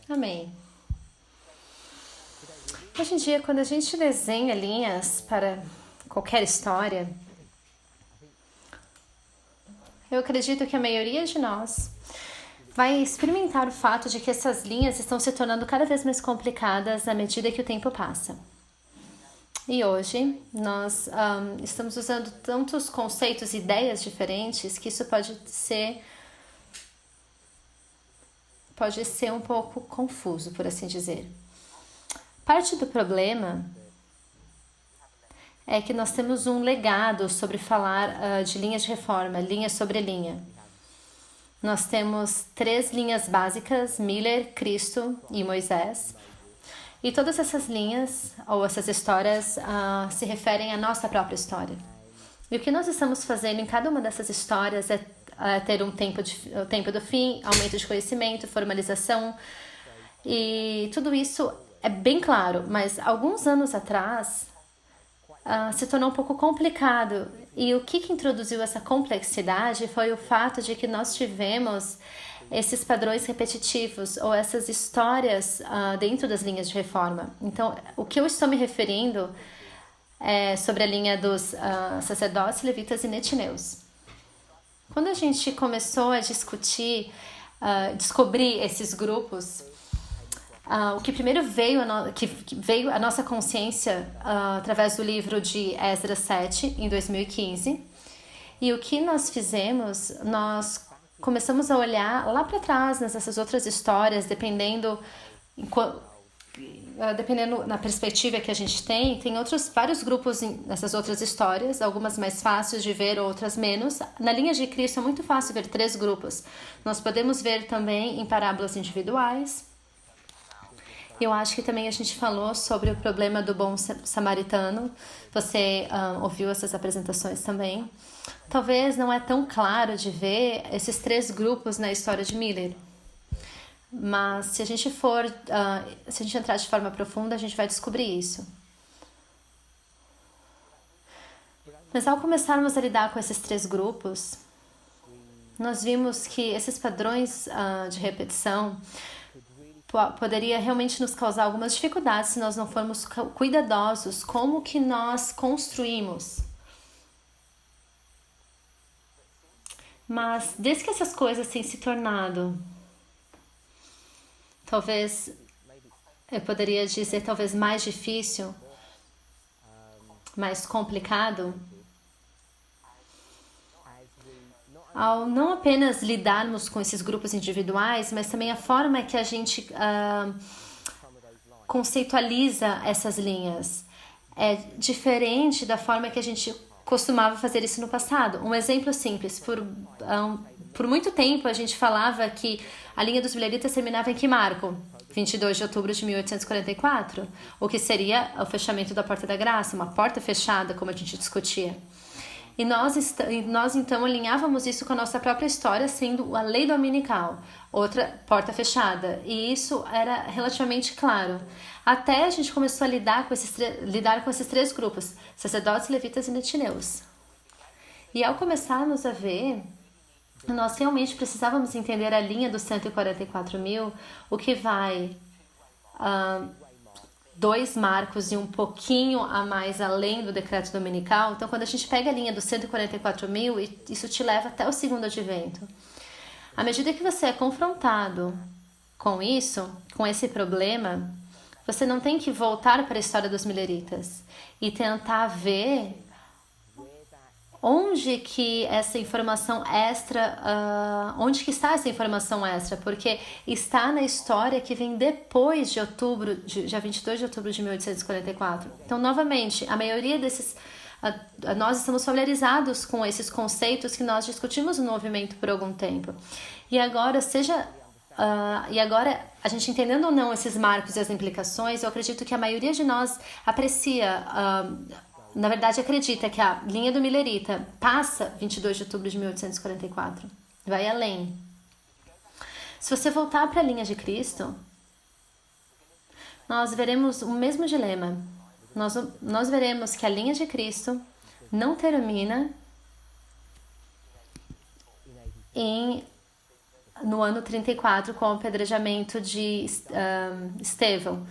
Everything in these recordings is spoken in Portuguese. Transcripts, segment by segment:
Amém. Hoje em dia, quando a gente desenha linhas para qualquer história, eu acredito que a maioria de nós vai experimentar o fato de que essas linhas estão se tornando cada vez mais complicadas à medida que o tempo passa. E hoje nós estamos usando tantos conceitos e ideias diferentes que isso pode ser um pouco confuso, por assim dizer. Parte do problema é que nós temos um legado sobre falar de linhas de reforma, linha sobre linha. Nós temos 3 linhas básicas: Miller, Cristo e Moisés. E todas essas linhas, ou essas histórias, se referem à nossa própria história. E o que nós estamos fazendo em cada uma dessas histórias é ter o tempo do fim, aumento de conhecimento, formalização. E tudo isso é bem claro, mas alguns anos atrás se tornou um pouco complicado. E o que introduziu essa complexidade foi o fato de que nós tivemos esses padrões repetitivos ou essas histórias dentro das linhas de reforma. Então, o que eu estou me referindo é sobre a linha dos sacerdotes, levitas e netineus. Quando a gente começou a descobrir esses grupos, o que primeiro veio à nossa consciência através do livro de Esdras 7, em 2015. E o que nós fizemos, nós começamos a olhar lá para trás nessas outras histórias, dependendo na perspectiva que a gente tem vários grupos nessas outras histórias, algumas mais fáceis de ver, outras menos. Na linha de Cristo é muito fácil ver 3 grupos. Nós podemos ver também em parábolas individuais. Eu acho que também a gente falou sobre o problema do bom samaritano. Você ouviu essas apresentações também. Talvez não é tão claro de ver esses 3 grupos na história de Miller. Mas se a gente entrar de forma profunda, a gente vai descobrir isso. Mas ao começarmos a lidar com esses 3 grupos, nós vimos que esses padrões de repetição poderia realmente nos causar algumas dificuldades se nós não formos cuidadosos como que nós construímos. Mas desde que essas coisas têm se tornado, talvez, eu poderia dizer, talvez mais difícil, mais complicado, ao não apenas lidarmos com esses grupos individuais, mas também a forma que a gente conceitualiza essas linhas. É diferente da forma que a gente costumava fazer isso no passado. Um exemplo simples: por muito tempo a gente falava que a linha dos mileritas terminava em que marco? 22 de outubro de 1844, o que seria o fechamento da Porta da Graça, uma porta fechada, como a gente discutia. E nós então alinhávamos isso com a nossa própria história, sendo a lei dominical, outra porta fechada. E isso era relativamente claro. Até a gente começou a lidar com esses 3 grupos: sacerdotes, levitas e netineus. E ao começarmos a ver, nós realmente precisávamos entender a linha dos 144 mil, o que vai 2 marcos e um pouquinho a mais além do decreto dominical. Então, quando a gente pega a linha dos 144 mil, isso te leva até o segundo advento. À medida que você é confrontado com isso, com esse problema, você não tem que voltar para a história dos mileritas e tentar ver onde que essa informação extra, onde que está essa informação extra, porque está na história que vem depois de dia 22 de outubro de 1844. Então, novamente, a maioria desses, nós estamos familiarizados com esses conceitos que nós discutimos no movimento por algum tempo. E agora, a gente entendendo ou não esses marcos e as implicações, eu acredito que a maioria de nós aprecia, na verdade acredita que a linha do Millerita passa 22 de outubro de 1844, vai além. Se você voltar para a linha de Cristo, nós veremos o mesmo dilema. Nós veremos que a linha de Cristo não termina em no ano 34 com o apedrejamento de Estevão.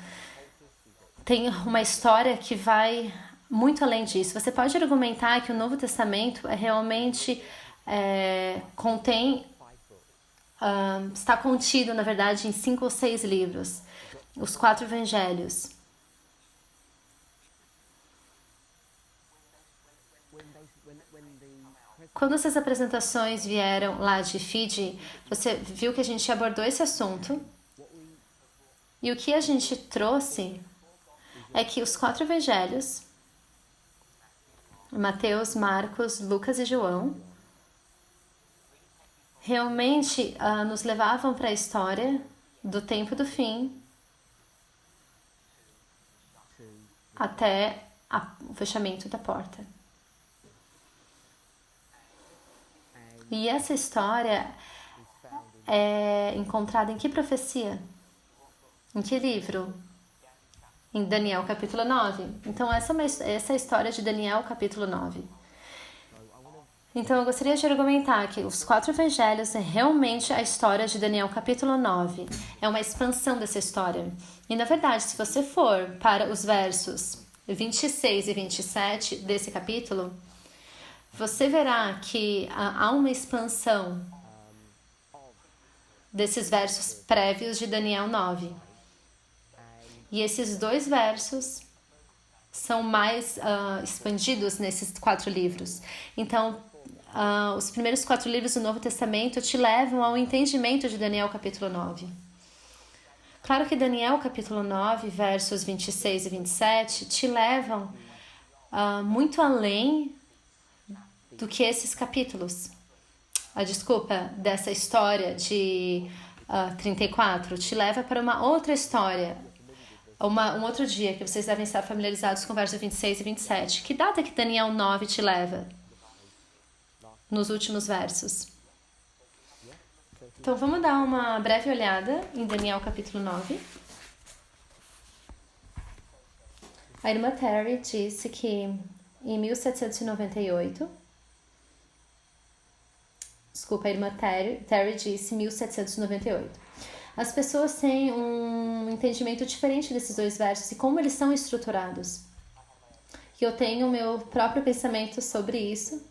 Tem uma história que vai muito além disso. Você pode argumentar que o Novo Testamento realmente está contido, na verdade, em 5 ou 6 livros. Os 4 evangelhos. Quando essas apresentações vieram lá de Fiji, você viu que a gente abordou esse assunto. E o que a gente trouxe é que os 4 evangelhos, Mateus, Marcos, Lucas e João, realmente nos levavam para a história do tempo do fim até o fechamento da porta. E essa história é encontrada em que profecia? Em que livro? Em Daniel capítulo 9. Então essa é a história de Daniel capítulo 9. Então eu gostaria de argumentar que os 4 evangelhos é realmente a história de Daniel capítulo 9. É uma expansão dessa história. E na verdade, se você for para os versos 26 e 27 desse capítulo, você verá que há uma expansão desses versos prévios de Daniel 9. E esses 2 versos são mais expandidos nesses 4 livros. Então, os primeiros 4 livros do Novo Testamento te levam ao entendimento de Daniel capítulo 9. Claro que Daniel capítulo 9, versos 26 e 27, te levam muito além do que esses capítulos. Dessa história de 34, te leva para uma outra história, um outro dia, que vocês devem estar familiarizados com versos 26 e 27. Que data que Daniel 9 te leva? Nos últimos versos. Então vamos dar uma breve olhada em Daniel capítulo 9. A irmã Terry disse que em 1798... Desculpa, a irmã Terry disse 1798. As pessoas têm um entendimento diferente desses 2 versos e como eles são estruturados. E eu tenho o meu próprio pensamento sobre isso.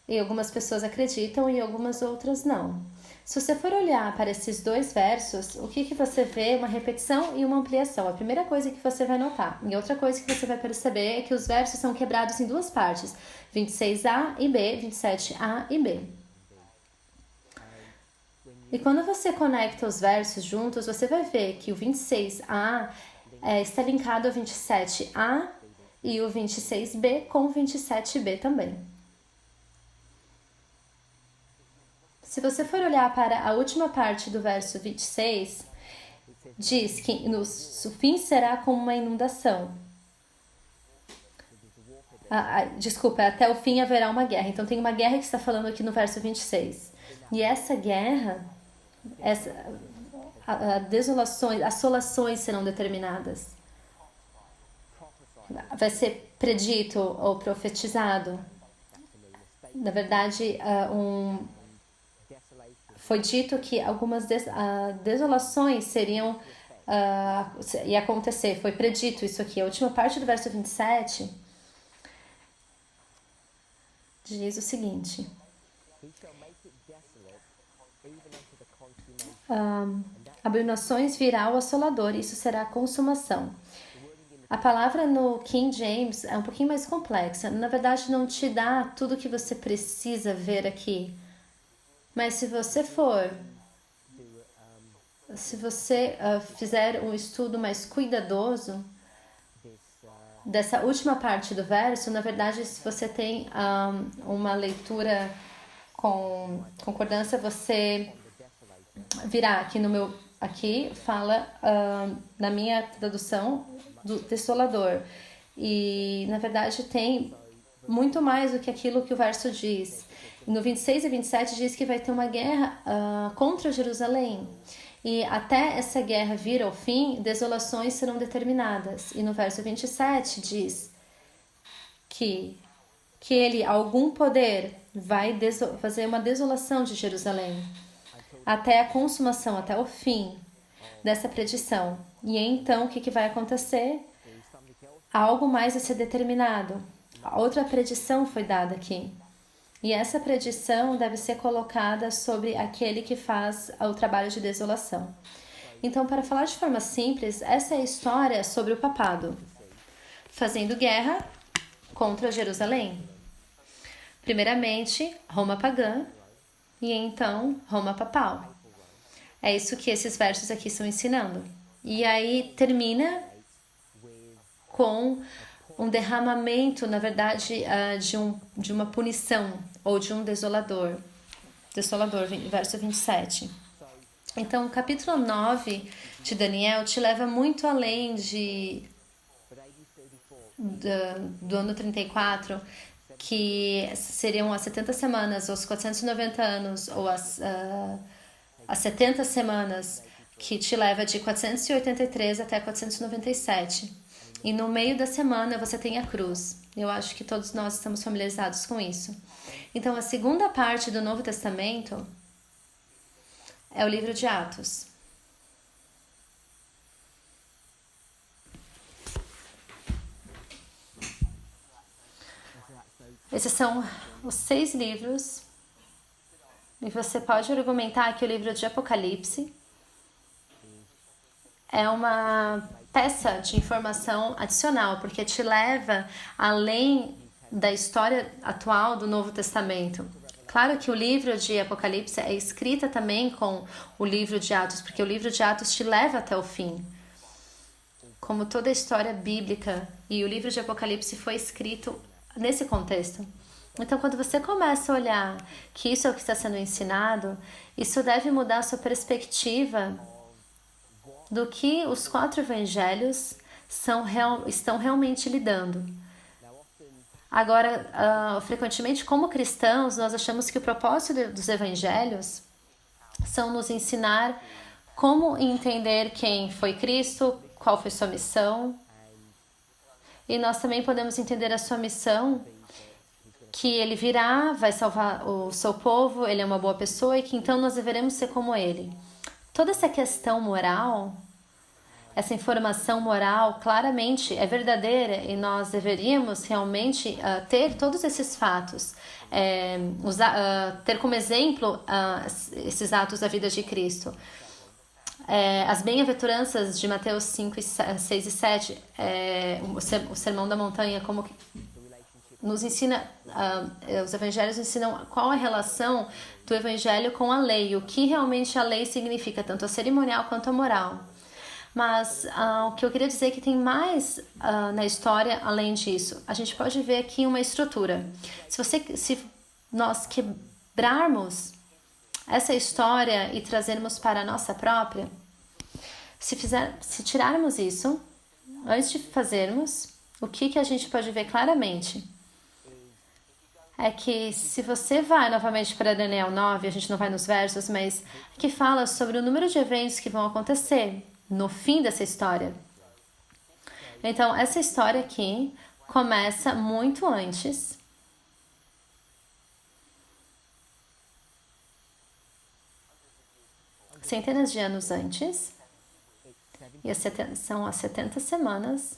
E algumas pessoas acreditam e algumas outras não. Se você for olhar para esses 2 versos, o que você vê? Uma repetição e uma ampliação. A primeira coisa que você vai notar. E outra coisa que você vai perceber é que os versos são quebrados em 2 partes. 26a e b, 27a e b. E quando você conecta os versos juntos, você vai ver que o 26a está linkado ao 27a e o 26b com o 27b também. Se você for olhar para a última parte do verso 26, diz que o fim será como uma inundação. Até o fim haverá uma guerra. Então tem uma guerra que está falando aqui no verso 26. E essa guerra, assolações serão determinadas. Vai ser predito ou profetizado. Na verdade, foi dito que algumas desolações seriam ia acontecer. Foi predito isso aqui. A última parte do verso 27 diz o seguinte: abominações virá o assolador, isso será a consumação. A palavra no King James é um pouquinho mais complexa. Na verdade, não te dá tudo que você precisa ver aqui. Mas se você fizer um estudo mais cuidadoso dessa última parte do verso, na verdade, se você tem uma leitura com concordância, você virá aqui fala na minha tradução do Desolador. E na verdade tem muito mais do que aquilo que o verso diz. No 26 e 27 diz que vai ter uma guerra contra Jerusalém. E até essa guerra vir ao fim, desolações serão determinadas. E no verso 27 diz que algum poder vai fazer uma desolação de Jerusalém. até a consumação, até o fim dessa predição. E então o que vai acontecer? Algo mais a ser determinado. Outra predição foi dada aqui. E essa predição deve ser colocada sobre aquele que faz o trabalho de desolação. Então, para falar de forma simples, essa é a história sobre o papado fazendo guerra contra Jerusalém. Primeiramente, Roma pagã e então Roma papal. É isso que esses versos aqui estão ensinando. E aí termina com um derramamento, na verdade, de uma punição ou de um desolador. Desolador, verso 27. Então, o capítulo 9 de Daniel te leva muito além do ano 34, que seriam as 70 semanas, ou os 490 anos, ou as 70 semanas, que te leva de 483 até 497. E no meio da semana você tem a cruz. Eu acho que todos nós estamos familiarizados com isso. Então, a segunda parte do Novo Testamento é o livro de Atos. Esses são os 6 livros. E você pode argumentar que o livro de Apocalipse é uma peça de informação adicional, porque te leva além da história atual do Novo Testamento. Claro que o livro de Apocalipse é escrita também com o livro de Atos, porque o livro de Atos te leva até o fim. Como toda a história bíblica, e o livro de Apocalipse foi escrito nesse contexto. Então, quando você começa a olhar que isso é o que está sendo ensinado, isso deve mudar a sua perspectiva do que os 4 evangelhos estão realmente lidando. Agora, frequentemente, como cristãos, nós achamos que o propósito dos evangelhos são nos ensinar como entender quem foi Cristo, qual foi sua missão. E nós também podemos entender a sua missão, que ele virá, vai salvar o seu povo, ele é uma boa pessoa e que então nós deveremos ser como ele. Toda essa questão moral, essa informação moral claramente é verdadeira e nós deveríamos realmente ter todos esses fatos, ter como exemplo esses atos da vida de Cristo. As bem-aventuranças de Mateus 5, 6 e 7, o Sermão da Montanha, como nos ensina, os evangelhos ensinam qual é a relação do evangelho com a lei, o que realmente a lei significa, tanto a cerimonial quanto a moral. Mas o que eu queria dizer é que tem mais na história além disso. A gente pode ver aqui uma estrutura. Se nós quebrarmos essa história e trazermos para a nossa própria, se tirarmos isso, antes de fazermos, o que a gente pode ver claramente é que se você vai novamente para Daniel 9, a gente não vai nos versos, mas que fala sobre o número de eventos que vão acontecer no fim dessa história. Então, essa história aqui começa muito antes. Centenas de anos antes. E são as 70 semanas.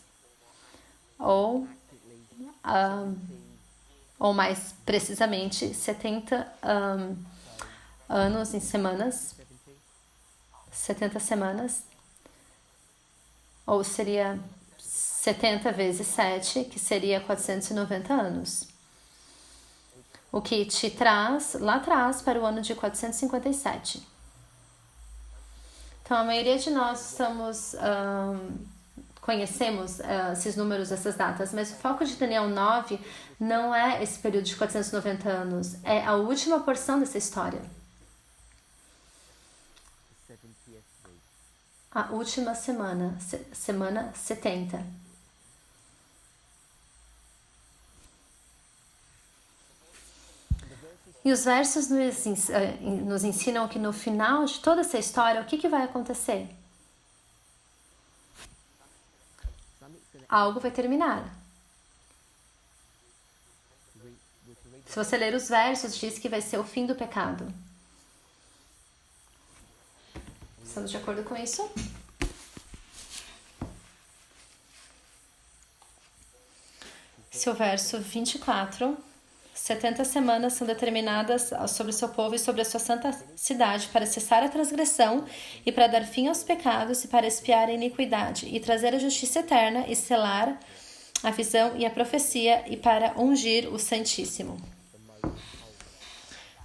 Ou mais precisamente, 70 anos em semanas. 70 semanas. Ou seria 70 vezes 7, que seria 490 anos. O que te traz lá atrás para o ano de 457. Então, a maioria de nós conhecemos esses números, essas datas, mas o foco de Daniel 9 não é esse período de 490 anos, é a última porção dessa história. A última semana, semana 70. E os versos nos ensinam que no final de toda essa história, o que vai acontecer? Algo vai terminar. Se você ler os versos, diz que vai ser o fim do pecado. Estamos de acordo com isso? Seu verso 24. 70 semanas são determinadas sobre o seu povo e sobre a sua santa cidade para cessar a transgressão e para dar fim aos pecados e para expiar a iniquidade e trazer a justiça eterna e selar a visão e a profecia e para ungir o Santíssimo.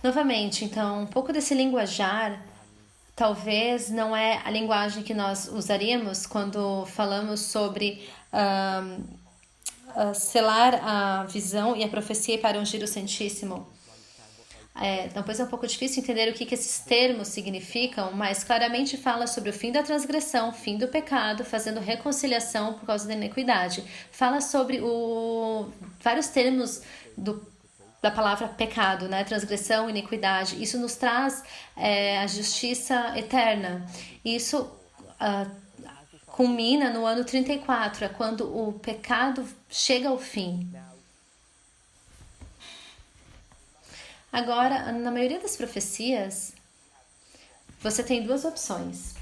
Novamente, então, um pouco desse linguajar talvez não é a linguagem que nós usaríamos quando falamos sobre selar a visão e a profecia para ungir o Santíssimo. Depois é um pouco difícil entender o que esses termos significam, mas claramente fala sobre o fim da transgressão, fim do pecado, fazendo reconciliação por causa da iniquidade. Fala sobre vários termos da palavra pecado, né? Transgressão, iniquidade. Isso nos traz a justiça eterna. Isso culmina no ano 34, é quando o pecado chega ao fim. Agora, na maioria das profecias, você tem duas opções.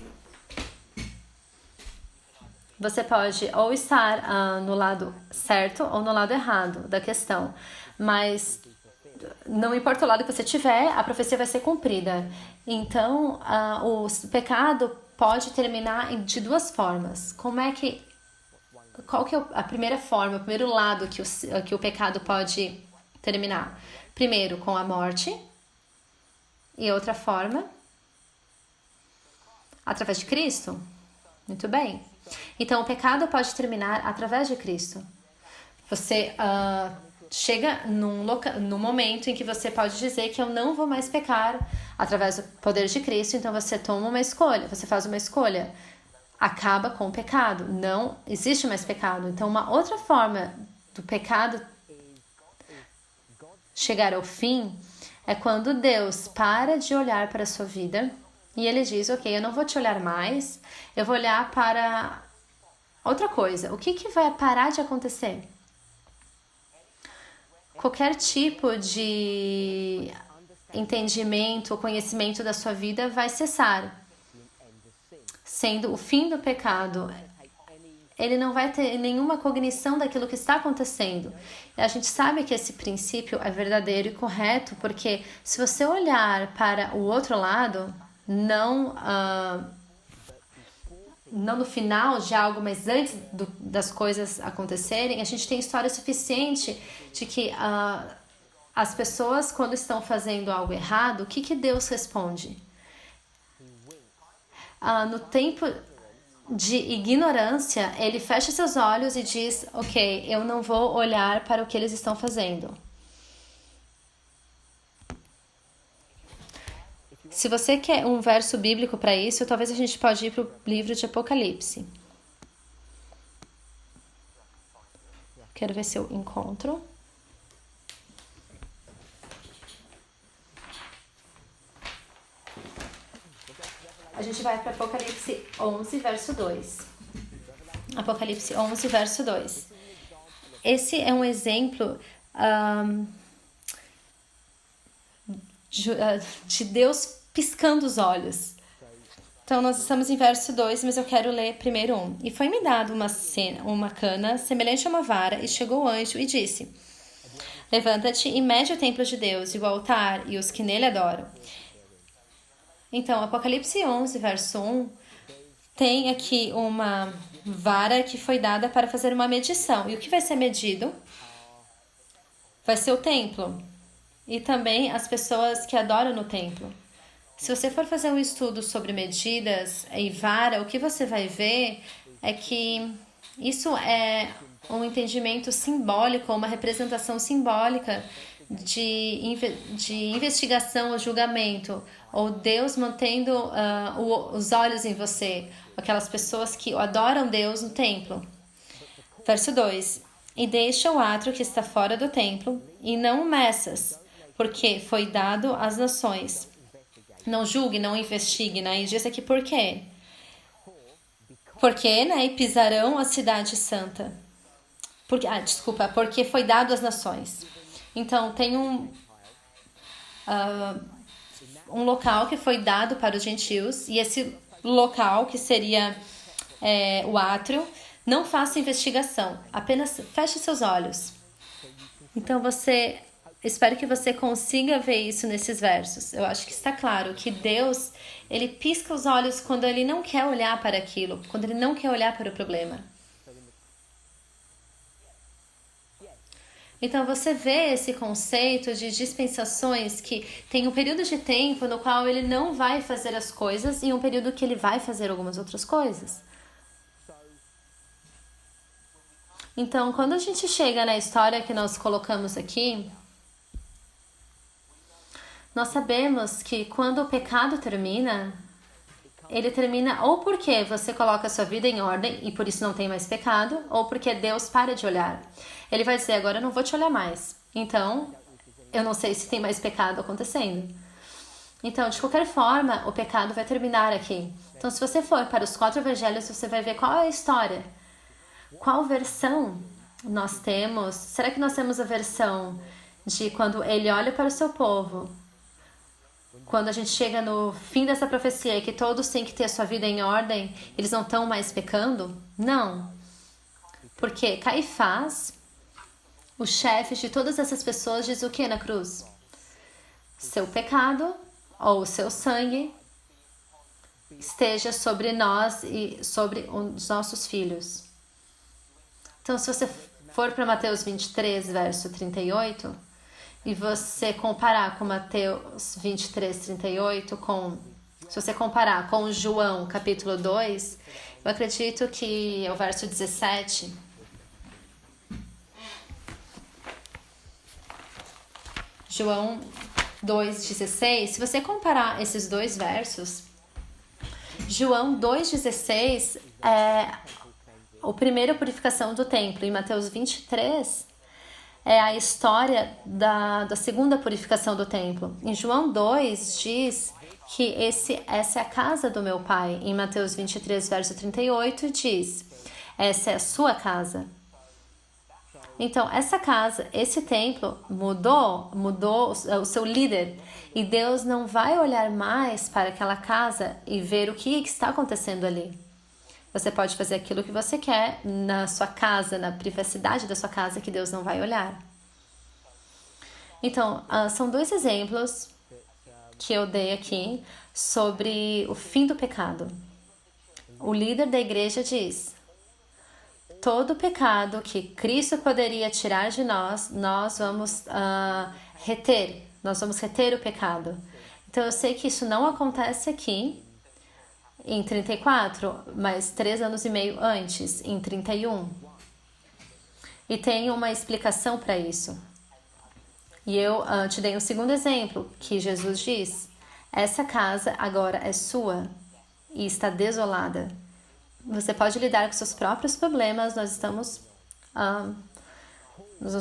Você pode ou estar no lado certo ou no lado errado da questão, mas não importa o lado que você tiver, a profecia vai ser cumprida. Então, o pecado pode terminar de duas formas. Qual que é a primeira forma, o primeiro lado que o pecado pode terminar? Primeiro, com a morte, e outra forma, através de Cristo. Muito bem. Então, o pecado pode terminar através de Cristo. Você chega num momento em que você pode dizer que eu não vou mais pecar através do poder de Cristo, então você toma uma escolha, você faz uma escolha, acaba com o pecado, não existe mais pecado. Então, uma outra forma do pecado chegar ao fim é quando Deus para de olhar para a sua vida e Ele diz, ok, eu não vou te olhar mais, eu vou olhar para outra coisa. O que vai parar de acontecer? Qualquer tipo de entendimento ou conhecimento da sua vida vai cessar, sendo o fim do pecado. Ele não vai ter nenhuma cognição daquilo que está acontecendo. E a gente sabe que esse princípio é verdadeiro e correto, porque se você olhar para o outro lado, não no final de algo, mas antes das coisas acontecerem, a gente tem história suficiente de que as pessoas, quando estão fazendo algo errado, o que Deus responde? No tempo de ignorância, Ele fecha seus olhos e diz, ok, eu não vou olhar para o que eles estão fazendo. Se você quer um verso bíblico para isso, talvez a gente pode ir para o livro de Apocalipse. Quero ver se eu encontro. A gente vai para Apocalipse 11, verso 2. Apocalipse 11, verso 2. Esse é um exemplo de Deus piscando os olhos. Então, nós estamos em verso 2, mas eu quero ler primeiro 1. E foi-me dado uma cana semelhante a uma vara, e chegou o anjo e disse, levanta-te e mede o templo de Deus, e o altar, e os que nele adoram. Então, Apocalipse 11, verso 1, tem aqui uma vara que foi dada para fazer uma medição. E o que vai ser medido? Vai ser o templo. E também as pessoas que adoram no templo. Se você for fazer um estudo sobre medidas e vara, o que você vai ver é que isso é um entendimento simbólico, uma representação simbólica de investigação ou julgamento, ou Deus mantendo os olhos em você, aquelas pessoas que adoram Deus no templo. Verso 2. E deixa o átrio que está fora do templo, e não o meças, porque foi dado às nações. Não julgue, não investigue, né? E diz aqui por quê? Porque, né? E pisarão a cidade santa. Porque foi dado às nações. Então, tem um local que foi dado para os gentios, e esse local, que seria o átrio. Não faça investigação, apenas feche seus olhos. Então espero que você consiga ver isso nesses versos. Eu acho que está claro que Deus, ele pisca os olhos quando ele não quer olhar para aquilo, quando ele não quer olhar para o problema. Então você vê esse conceito de dispensações, que tem um período de tempo no qual ele não vai fazer as coisas e um período que ele vai fazer algumas outras coisas. Então, quando a gente chega na história que nós colocamos aqui, nós sabemos que quando o pecado termina, ele termina ou porque você coloca a sua vida em ordem e por isso não tem mais pecado, ou porque Deus para de olhar. Ele vai dizer, agora eu não vou te olhar mais. Então, eu não sei se tem mais pecado acontecendo. Então, de qualquer forma, o pecado vai terminar aqui. Então, se você for para os 4 evangelhos, você vai ver qual é a história. Qual versão nós temos? Será que nós temos a versão de quando ele olha para o seu povo? Quando a gente chega no fim dessa profecia e que todos têm que ter a sua vida em ordem, eles não estão mais pecando? Não. Porque Caifás, o chefe de todas essas pessoas, diz o que na cruz? Seu pecado ou o seu sangue esteja sobre nós e sobre os nossos filhos. Então, se você for para Mateus 23, verso 38, e você comparar com Mateus 23, 38, se você comparar com João, capítulo 2, eu acredito que é o verso 17. João 2,16, se você comparar esses dois versos, João 2,16 é a primeira purificação do templo, e Mateus 23 é a história da segunda purificação do templo. Em João 2 diz que essa é a casa do meu pai. Em Mateus 23, verso 38 diz, essa é a sua casa. Então, essa casa, esse templo mudou o seu líder. E Deus não vai olhar mais para aquela casa e ver o que está acontecendo ali. Você pode fazer aquilo que você quer na sua casa, na privacidade da sua casa, que Deus não vai olhar. Então, são 2 exemplos que eu dei aqui sobre o fim do pecado. O líder da igreja diz, todo pecado que Cristo poderia tirar de nós, nós vamos reter o pecado. Então, eu sei que isso não acontece aqui, em 34, mas 3 anos e meio antes, em 31. E tem uma explicação para isso. E eu te dei um segundo exemplo, que Jesus diz, essa casa agora é sua e está desolada. Você pode lidar com seus próprios problemas, nós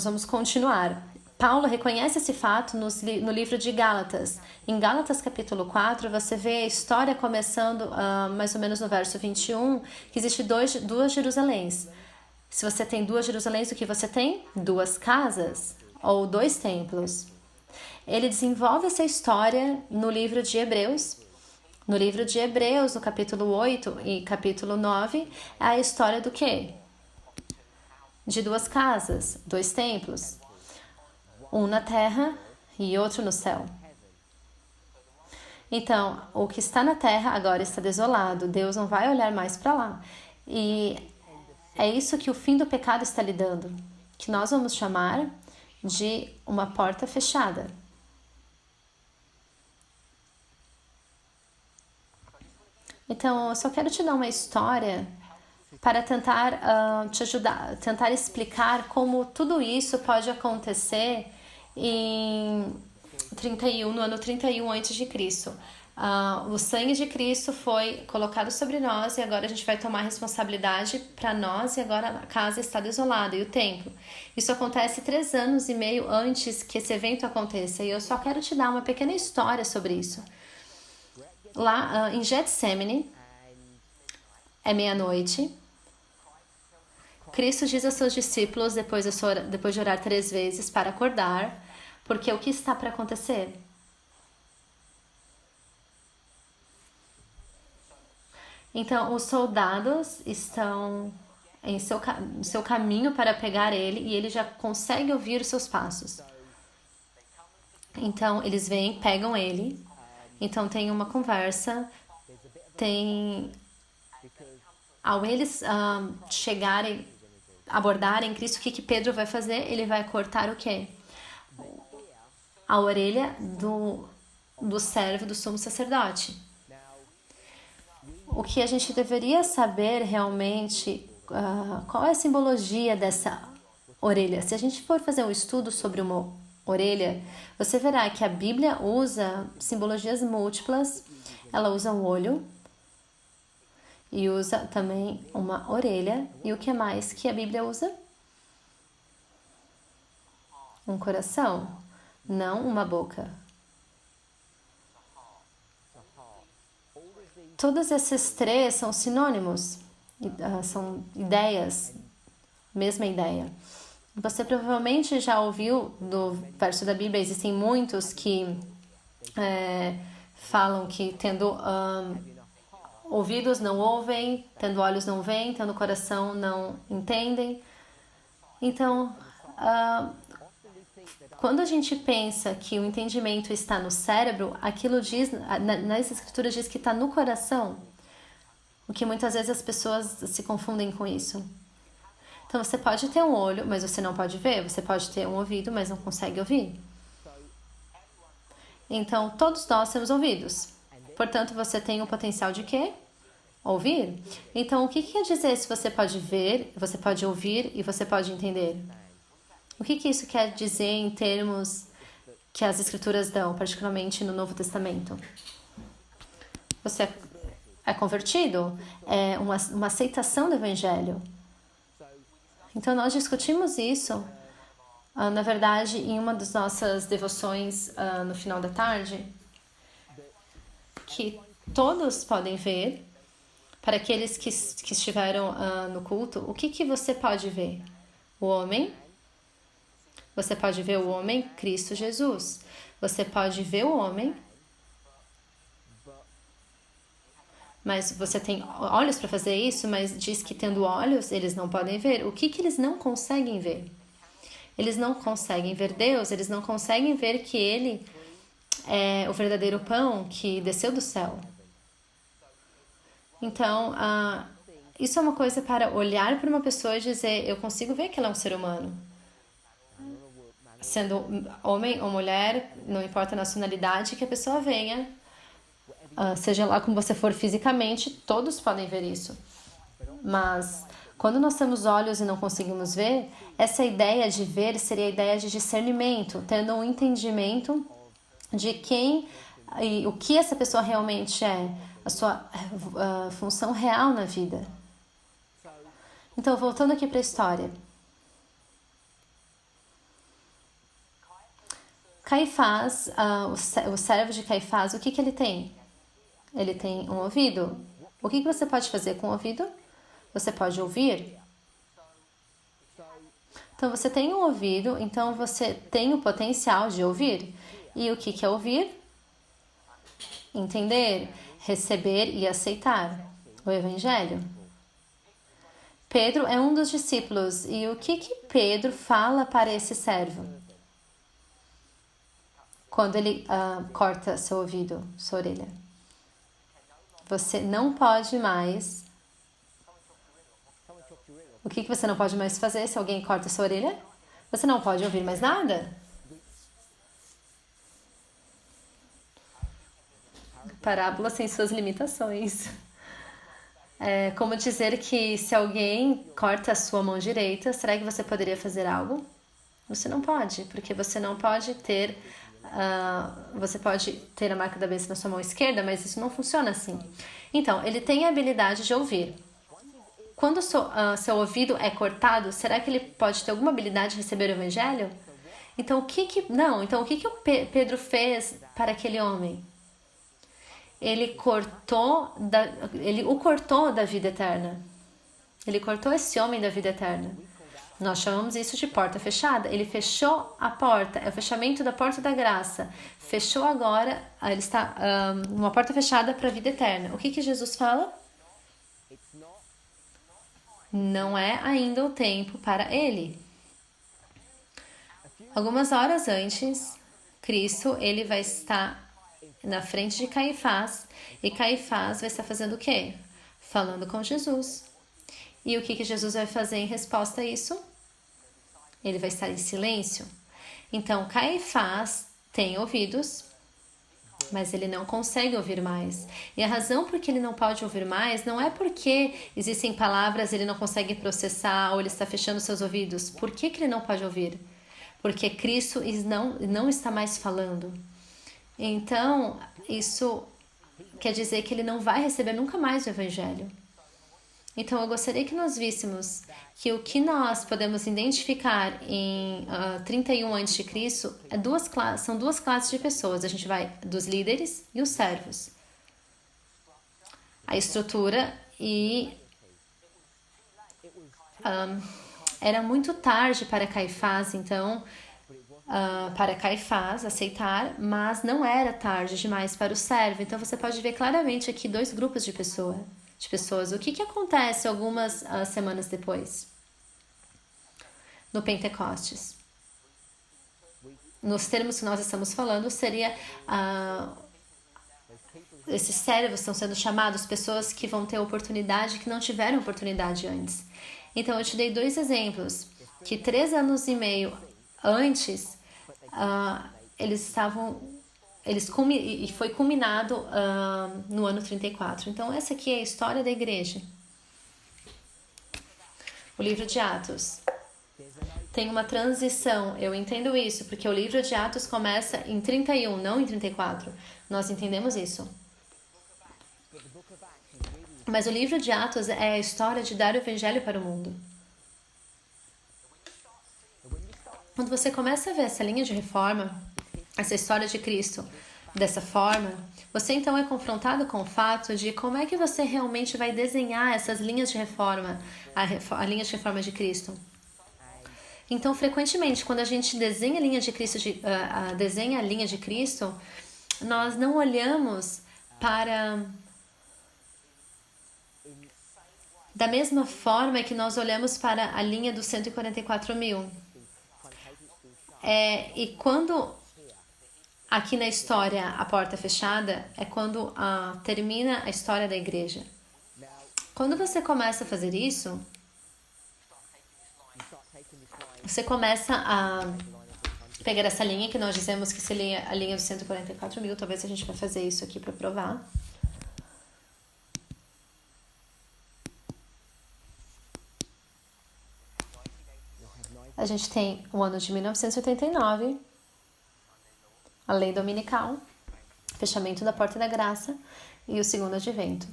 vamos continuar. Paulo reconhece esse fato no livro de Gálatas. Em Gálatas capítulo 4, você vê a história começando mais ou menos no verso 21, que existe duas Jerusaléns. Se você tem 2 Jerusaléns, o que você tem? 2 casas ou 2 templos. Ele desenvolve essa história no livro de Hebreus. No livro de Hebreus, no capítulo 8 e capítulo 9, é a história do quê? De 2 casas, 2 templos. Um na terra e outro no céu. Então, o que está na terra agora está desolado. Deus não vai olhar mais para lá. E é isso que o fim do pecado está lhe dando, que nós vamos chamar de uma porta fechada. Então, eu só quero te dar uma história para tentar te ajudar, tentar explicar como tudo isso pode acontecer no ano 31 a.C. O sangue de Cristo foi colocado sobre nós e agora a gente vai tomar responsabilidade para nós, e agora a casa está desolada e o templo. Isso acontece 3 anos e meio antes que esse evento aconteça, e eu só quero te dar uma pequena história sobre isso. Lá em Getsemane, é meia-noite, Cristo diz aos seus discípulos, depois de orar 3 vezes, para acordar, porque o que está para acontecer? Então, os soldados estão em seu caminho para pegar ele e ele já consegue ouvir os seus passos. Então, eles vêm, pegam ele. Então, tem uma conversa. Ao eles chegarem, abordarem Cristo, o que Pedro vai fazer? Ele vai cortar o quê? A orelha do servo do sumo sacerdote. O que a gente deveria saber realmente, qual é a simbologia dessa orelha? Se a gente for fazer um estudo sobre uma orelha, você verá que a Bíblia usa simbologias múltiplas. Ela usa um olho e usa também uma orelha. E o que mais que a Bíblia usa? Um coração, não uma boca. Todos esses três são sinônimos, são ideias, mesma ideia. Você provavelmente já ouviu do verso da Bíblia, existem muitos que falam que tendo ouvidos não ouvem, tendo olhos não veem, tendo coração não entendem. Então, quando a gente pensa que o entendimento está no cérebro, aquilo diz, nas escrituras diz que está no coração, o que muitas vezes as pessoas se confundem com isso. Então você pode ter um olho, mas você não pode ver, você pode ter um ouvido, mas não consegue ouvir. Então todos nós temos ouvidos, portanto você tem o potencial de quê? Ouvir. Então o que quer dizer se você pode ver, você pode ouvir e você pode entender? O que isso quer dizer em termos que as escrituras dão, particularmente no Novo Testamento? Você é convertido? É uma aceitação do Evangelho. Então, nós discutimos isso, na verdade, em uma das nossas devoções no final da tarde, que todos podem ver, para aqueles que estiveram no culto, o que você pode ver? O homem. Você pode ver o homem, Cristo Jesus. Você pode ver o homem, mas você tem olhos para fazer isso, mas diz que tendo olhos, eles não podem ver. O que eles não conseguem ver? Eles não conseguem ver Deus, eles não conseguem ver que Ele é o verdadeiro pão que desceu do céu. Então, isso é uma coisa para olhar para uma pessoa e dizer, eu consigo ver que ela é um ser humano. Sendo homem ou mulher, não importa a nacionalidade, que a pessoa venha, seja lá como você for fisicamente, todos podem ver isso. Mas quando nós temos olhos e não conseguimos ver, essa ideia de ver seria a ideia de discernimento, tendo um entendimento de quem e o que essa pessoa realmente é, a sua função real na vida. Então, voltando aqui para a história. Caifás, o servo de Caifás, o que ele tem? Ele tem um ouvido. O que você pode fazer com o ouvido? Você pode ouvir. Então, você tem um ouvido, então você tem o potencial de ouvir. E o que é ouvir? Entender, receber e aceitar o Evangelho. Pedro é um dos discípulos. E o que Pedro fala para esse servo? Quando ele corta seu ouvido, sua orelha. Você não pode mais... O que você não pode mais fazer se alguém corta sua orelha? Você não pode ouvir mais nada. Parábola sem suas limitações. É como dizer que se alguém corta a sua mão direita, será que você poderia fazer algo? Você não pode, porque você não pode ter... você pode ter a marca da besta na sua mão esquerda, mas isso não funciona assim. Então, ele tem a habilidade de ouvir. Quando seu ouvido é cortado, será que ele pode ter alguma habilidade de receber o Evangelho? Então, o que Pedro fez para aquele homem? Ele o cortou da vida eterna. Ele cortou esse homem da vida eterna. Nós chamamos isso de porta fechada. Ele fechou a porta, é o fechamento da porta da graça. Fechou agora, ele está numa porta fechada para a vida eterna. O que Jesus fala? Não é ainda o tempo para ele. Algumas horas antes, Cristo, ele vai estar na frente de Caifás, e Caifás vai estar fazendo o quê? Falando com Jesus. E o que Jesus vai fazer em resposta a isso? Ele vai estar em silêncio. Então, Caifás tem ouvidos, mas ele não consegue ouvir mais. E a razão por que ele não pode ouvir mais não é porque existem palavras ele não consegue processar ou ele está fechando seus ouvidos. Por que ele não pode ouvir? Porque Cristo não está mais falando. Então, isso quer dizer que ele não vai receber nunca mais o Evangelho. Então, eu gostaria que nós víssemos que o que nós podemos identificar em 31 a.C. São duas classes de pessoas. A gente vai dos líderes e os servos. A estrutura e... era muito tarde para Caifás, então... para Caifás aceitar, mas não era tarde demais para o servo. Então, você pode ver claramente aqui dois grupos de pessoas. O que acontece algumas semanas depois? No Pentecostes. Nos termos que nós estamos falando, seria... esses servos estão sendo chamados pessoas que vão ter oportunidade que não tiveram oportunidade antes. Então, eu te dei dois exemplos. Que 3 anos e meio antes, e foi culminado no ano 34. Então, essa aqui é a história da igreja. O livro de Atos tem uma transição, eu entendo isso, porque o livro de Atos começa em 31, não em 34. Nós entendemos isso. Mas o livro de Atos é a história de dar o evangelho para o mundo. Quando você começa a ver essa linha de reforma, essa história de Cristo dessa forma, você então é confrontado com o fato de como é que você realmente vai desenhar essas linhas de reforma, a linha de reforma de Cristo. Então, frequentemente, quando a gente desenha a linha de Cristo, desenha a linha de Cristo, nós não olhamos para... da mesma forma que nós olhamos para a linha dos 144 mil. E quando aqui na história a porta é fechada, é quando termina a história da igreja. Quando você começa a fazer isso, você começa a pegar essa linha que nós dizemos que seria a linha dos 144 mil. Talvez a gente vai fazer isso aqui para provar. A gente tem o ano de 1989, a lei dominical, fechamento da porta da graça e o segundo advento.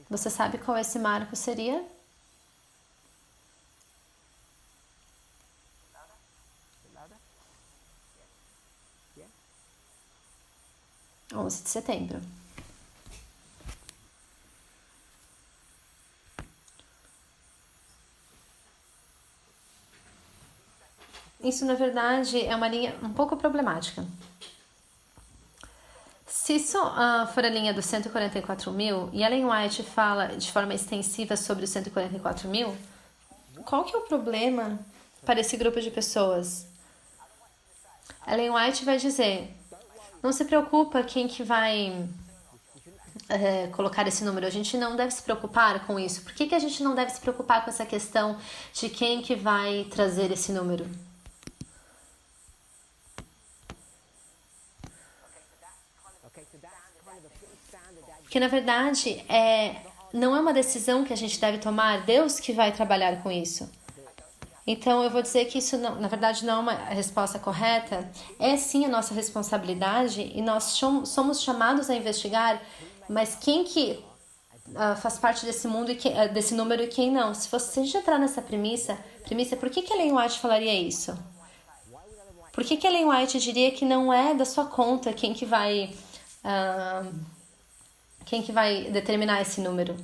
Você sabe qual esse marco seria? 11 de setembro. Isso, na verdade, é uma linha um pouco problemática. Se isso for a linha dos 144 mil, e Ellen White fala de forma extensiva sobre os 144 mil, qual que é o problema para esse grupo de pessoas? Ellen White vai dizer, não se preocupa quem que vai colocar esse número, a gente não deve se preocupar com isso. Por que a gente não deve se preocupar com essa questão de quem que vai trazer esse número? Porque, na verdade, não é uma decisão que a gente deve tomar, Deus que vai trabalhar com isso. Então, eu vou dizer que isso, não, na verdade, não é uma resposta correta. É sim a nossa responsabilidade e nós somos chamados a investigar, mas quem que faz parte desse mundo, desse número e quem não? Se a gente entrar nessa premissa, por que Ellen White falaria isso? Por que Ellen White diria que não é da sua conta quem que vai determinar esse número?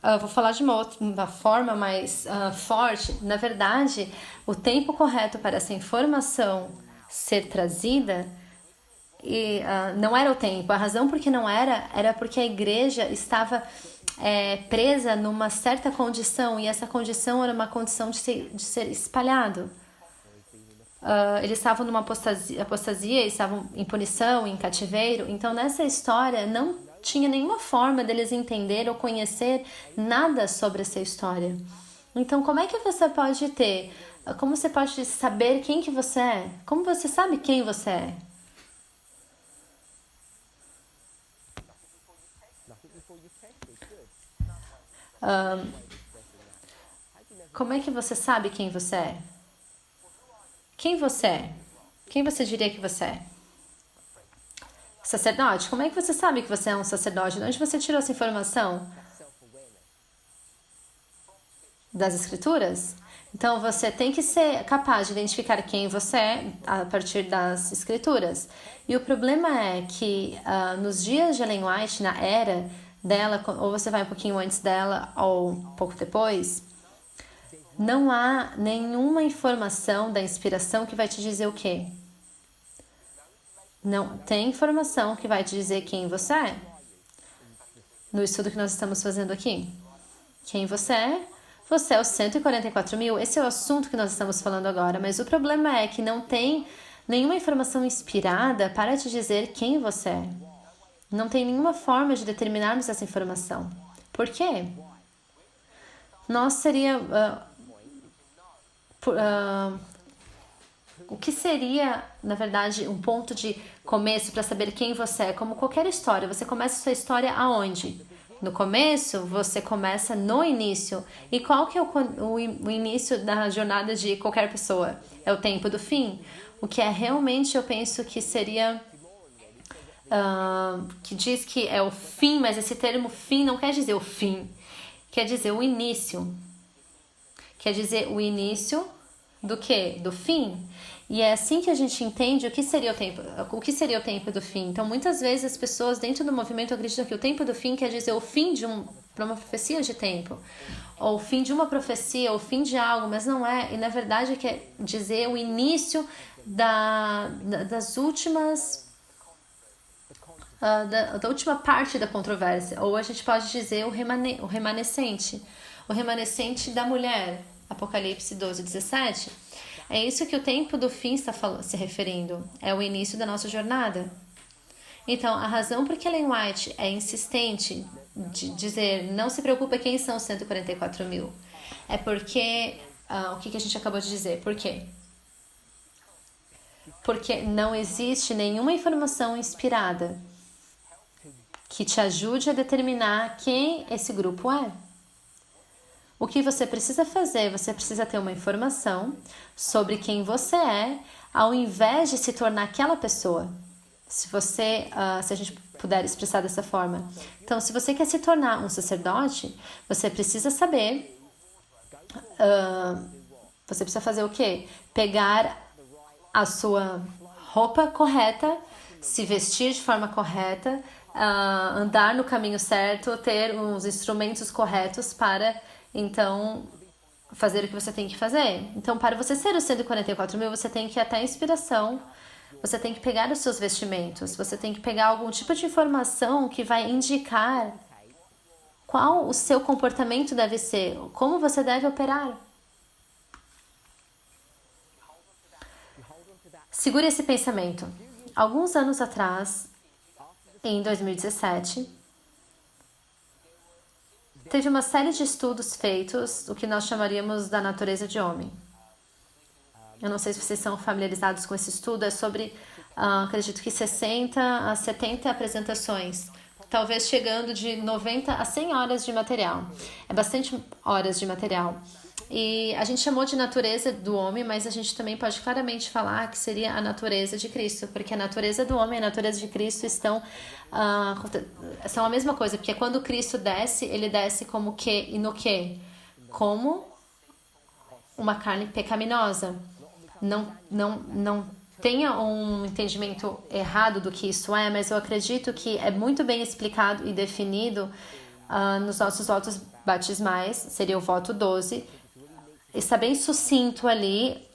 Eu vou falar de uma forma mais forte. Na verdade, o tempo correto para essa informação ser trazida, E não era o tempo. A razão por que não era porque a igreja estava presa numa certa condição, e essa condição era uma condição de ser espalhado. Eles estavam numa apostasia, estavam em punição, em cativeiro. Então, nessa história, não tinha nenhuma forma deles entender ou conhecer nada sobre essa história. Então, como é que você pode como você pode saber quem que você é? Como você sabe quem você é? Como é que você sabe quem você é? Quem você é? Quem você diria que você é? Sacerdote? Como é que você sabe que você é um sacerdote? De onde você tirou essa informação? Das escrituras? Então você tem que ser capaz de identificar quem você é a partir das escrituras. E o problema é que nos dias de Ellen White, na era dela, ou você vai um pouquinho antes dela ou um pouco depois, não há nenhuma informação da inspiração que vai te dizer o quê? Não tem informação que vai te dizer quem você é. No estudo que nós estamos fazendo aqui. Quem você é? Você é os 144 mil. Esse é o assunto que nós estamos falando agora. Mas o problema é que não tem nenhuma informação inspirada para te dizer quem você é. Não tem nenhuma forma de determinarmos essa informação. Por quê? Nós seria... o que seria, na verdade, um ponto de começo para saber quem você é? Como qualquer história, você começa a sua história aonde? No começo, você começa no início. E qual que é o início da jornada de qualquer pessoa? É o tempo do fim. O que é realmente, eu penso que seria... que diz que é o fim, mas esse termo fim não quer dizer o fim. Quer dizer o início. Quer dizer o início do quê? Do fim. E é assim que a gente entende o que seria o tempo do fim. Então, muitas vezes as pessoas dentro do movimento acreditam que o tempo do fim quer dizer o fim de uma profecia de tempo, ou o fim de uma profecia, ou o fim de algo, mas não é. E na verdade quer dizer o início das últimas da última parte da controvérsia, ou a gente pode dizer o remanescente da mulher, Apocalipse 12:17. É isso que o tempo do fim está se referindo. É o início da nossa jornada. Então, a razão por que Ellen White é insistente de dizer não se preocupe quem são os 144 mil é porque... o que a gente acabou de dizer? Por quê? Porque não existe nenhuma informação inspirada que te ajude a determinar quem esse grupo é. O que você precisa fazer? Você precisa ter uma informação sobre quem você é, ao invés de se tornar aquela pessoa. Se a gente puder expressar dessa forma. Então, se você quer se tornar um sacerdote, você precisa saber... você precisa fazer o quê? Pegar a sua roupa correta, se vestir de forma correta, andar no caminho certo, ter os instrumentos corretos para... Então, fazer o que você tem que fazer. Então, para você ser os 144 mil, você tem que ir até a inspiração, você tem que pegar os seus vestimentos, você tem que pegar algum tipo de informação que vai indicar qual o seu comportamento deve ser, como você deve operar. Segure esse pensamento. Alguns anos atrás, em 2017... teve uma série de estudos feitos, o que nós chamaríamos da natureza de homem. Eu não sei se vocês são familiarizados com esse estudo, é sobre, acredito que 60 a 70 apresentações, talvez chegando de 90 a 100 horas de material. É bastante horas de material. E a gente chamou de natureza do homem, mas a gente também pode claramente falar que seria a natureza de Cristo, porque a natureza do homem e a natureza de Cristo são a mesma coisa, porque quando Cristo desce, ele desce como que e no que? Como uma carne pecaminosa. Não tenha um entendimento errado do que isso é, mas eu acredito que é muito bem explicado e definido nos nossos votos batismais, seria o voto 12. Está bem sucinto ali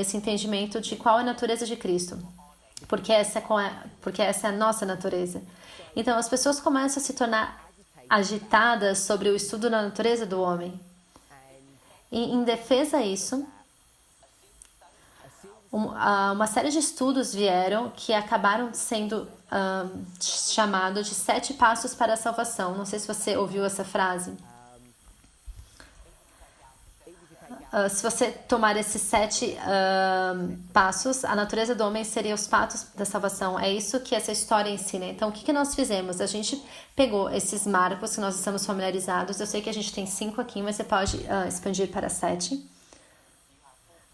esse entendimento de qual é a natureza de Cristo. porque essa é a nossa natureza. Então as pessoas começam a se tornar agitadas sobre o estudo da natureza do homem. E em defesa a isso, uma série de estudos vieram que acabaram sendo chamados de 7 passos para a salvação. Não sei se você ouviu essa frase. Se você tomar esses 7 passos, a natureza do homem seria os passos da salvação. É isso que essa história ensina. Então, o que nós fizemos? A gente pegou esses marcos que nós estamos familiarizados. Eu sei que a gente tem 5 aqui, mas você pode expandir para 7.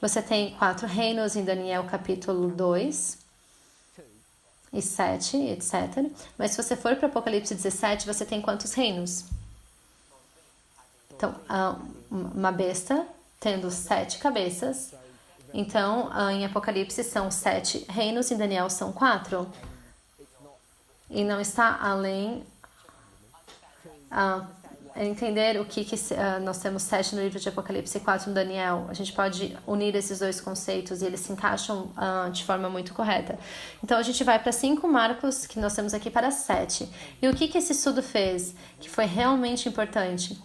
Você tem 4 reinos em Daniel capítulo 2 e 7, etc. Mas se você for para Apocalipse 17, você tem quantos reinos? Então, uma besta tendo 7 cabeças. Então, em Apocalipse são 7 reinos, em Daniel são 4. E não está além entender o que nós temos 7 no livro de Apocalipse e 4 no Daniel. A gente pode unir esses dois conceitos e eles se encaixam de forma muito correta. Então, a gente vai para 5 marcos que nós temos aqui para 7. E o que esse estudo fez, que foi realmente importante?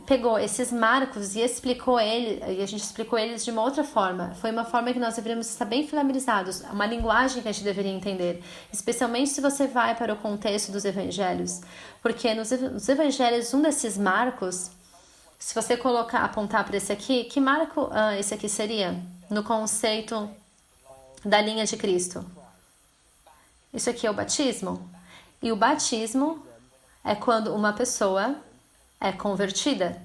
Pegou esses marcos e explicou ele, e a gente explicou eles de uma outra forma. Foi uma forma que nós deveríamos estar bem familiarizados, uma linguagem que a gente deveria entender, especialmente se você vai para o contexto dos evangelhos. Porque nos evangelhos, um desses marcos, se você apontar para esse aqui, que marco esse aqui seria? No conceito da linha de Cristo. Isso aqui é o batismo. E o batismo é quando uma pessoa é convertida,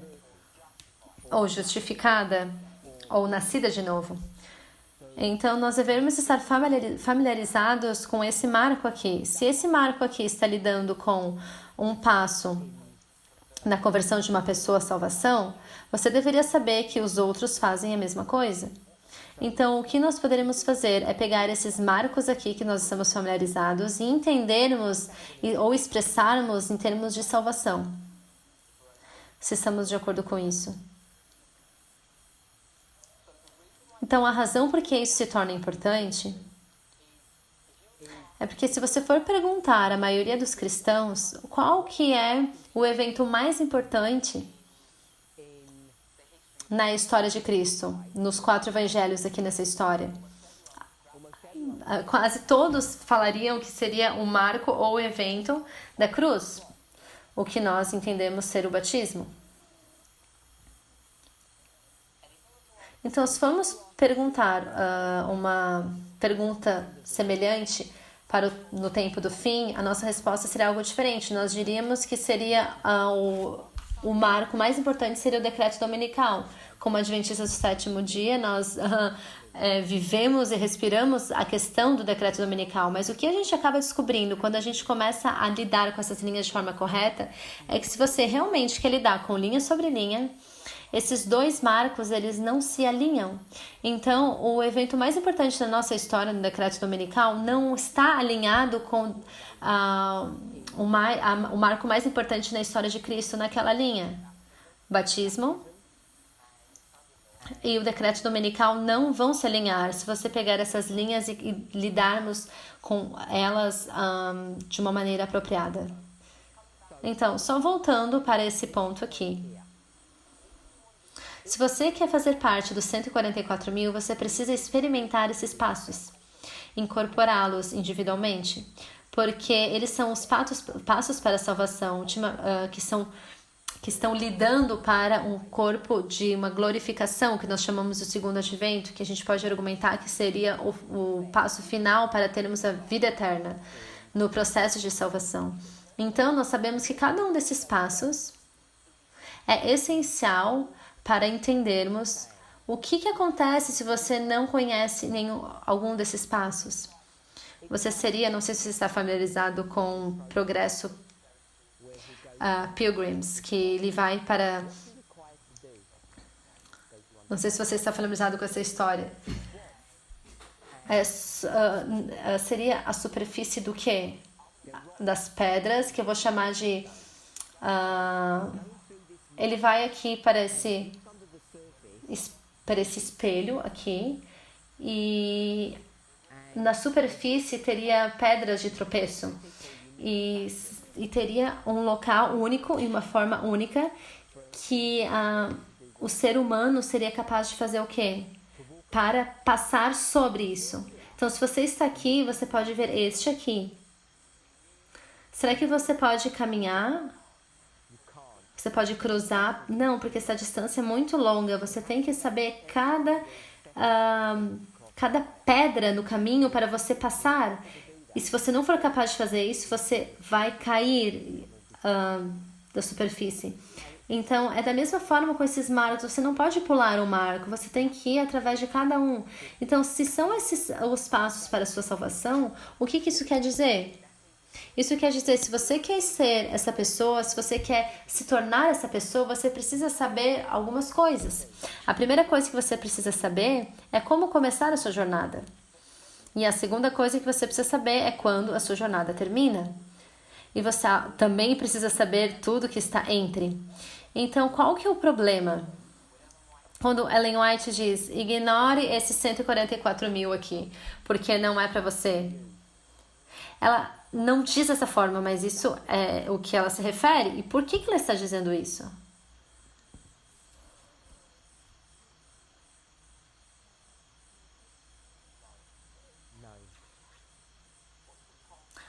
ou justificada, ou nascida de novo. Então, nós devemos estar familiarizados com esse marco aqui. Se esse marco aqui está lidando com um passo na conversão de uma pessoa à salvação, você deveria saber que os outros fazem a mesma coisa. Então, o que nós poderíamos fazer é pegar esses marcos aqui que nós estamos familiarizados e entendermos ou expressarmos em termos de salvação. Se estamos de acordo com isso. Então, a razão por que isso se torna importante é porque se você for perguntar à maioria dos cristãos qual que é o evento mais importante na história de Cristo, nos 4 evangelhos aqui nessa história, quase todos falariam que seria o marco ou o evento da cruz. O que nós entendemos ser o batismo. Então, se formos perguntar uma pergunta semelhante no tempo do fim, a nossa resposta seria algo diferente. Nós diríamos que seria o marco mais importante seria o decreto dominical. Como adventistas do 7º dia, nós vivemos e respiramos a questão do decreto dominical, mas o que a gente acaba descobrindo quando a gente começa a lidar com essas linhas de forma correta é que se você realmente quer lidar com linha sobre linha, esses 2 marcos, eles não se alinham. Então, o evento mais importante da nossa história no decreto dominical não está alinhado com o marco mais importante na história de Cristo naquela linha. Batismo e o decreto dominical não vão se alinhar se você pegar essas linhas e lidarmos com elas de uma maneira apropriada. Então, só voltando para esse ponto aqui. Se você quer fazer parte dos 144 mil, você precisa experimentar esses passos, incorporá-los individualmente, porque eles são os passos para a salvação que estão lidando para um corpo de uma glorificação, que nós chamamos de segundo advento, que a gente pode argumentar que seria o passo final para termos a vida eterna no processo de salvação. Então, nós sabemos que cada um desses passos é essencial para entendermos o que acontece se você não conhece algum desses passos. Você seria, não sei se você está familiarizado com o progresso Pilgrims, que ele vai para... Não sei se você está familiarizado com essa história. Seria a superfície do quê? Das pedras, que eu vou chamar de... ele vai aqui para esse espelho aqui e na superfície teria pedras de tropeço e teria um local único e uma forma única que o ser humano seria capaz de fazer o quê? Para passar sobre isso. Então, se você está aqui, você pode ver este aqui. Será que você pode caminhar? Você pode cruzar? Não, porque essa distância é muito longa. Você tem que saber cada pedra no caminho para você passar. E se você não for capaz de fazer isso, você vai cair da superfície. Então, é da mesma forma com esses marcos. Você não pode pular um marco, você tem que ir através de cada um. Então, se são esses os passos para a sua salvação, o que isso quer dizer? Isso quer dizer, se você quer ser essa pessoa, se você quer se tornar essa pessoa, você precisa saber algumas coisas. A primeira coisa que você precisa saber é como começar a sua jornada. E a segunda coisa que você precisa saber é quando a sua jornada termina. E você também precisa saber tudo que está entre. Então, qual que é o problema? Quando Ellen White diz, ignore esses 144 mil aqui, porque não é para você. Ela não diz dessa forma, mas isso é o que ela se refere. E por que ela está dizendo isso?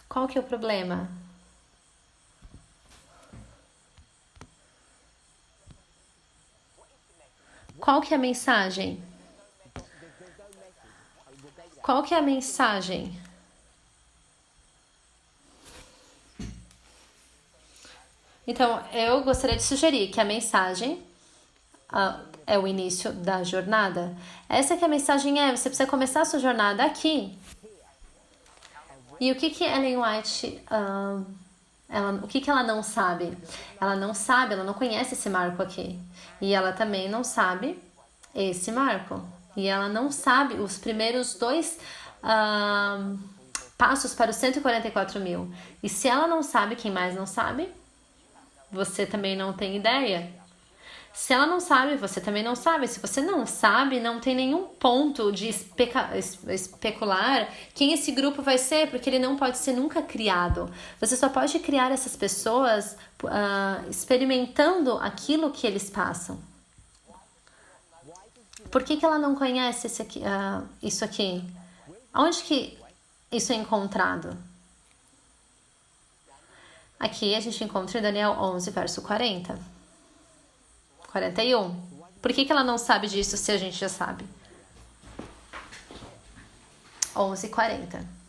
Qual que é o problema? Qual que é a mensagem? Qual que é a mensagem? Então, eu gostaria de sugerir que a mensagem é o início da jornada. Essa que a mensagem é, você precisa começar a sua jornada aqui. E o que Ellen White, o que ela não sabe? Ela não sabe, ela não conhece esse marco aqui. E ela também não sabe esse marco. E ela não sabe os primeiros dois passos para os 144 mil. E se ela não sabe, quem mais não sabe? Você também não tem ideia. Se ela não sabe, você também não sabe. Se você não sabe, não tem nenhum ponto de especular quem esse grupo vai ser, porque ele não pode ser nunca criado. Você só pode criar essas pessoas experimentando aquilo que eles passam. Por que ela não conhece isso aqui? Onde que isso é encontrado? Aqui a gente encontra em Daniel 11, verso 40. 41. Por que ela não sabe disso se a gente já sabe? 11, 40.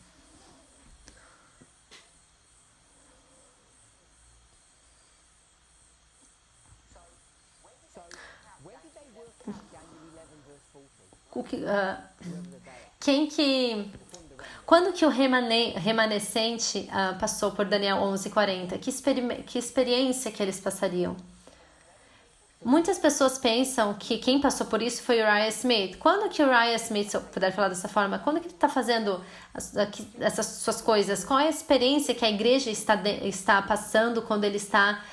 Quando que o remanescente passou por Daniel 11:40? Que experiência que eles passariam? Muitas pessoas pensam que quem passou por isso foi o Uriah Smith. Quando que o Uriah Smith, se eu puder falar dessa forma, quando que ele está fazendo essas suas coisas? Qual é a experiência que a igreja está passando quando ele está...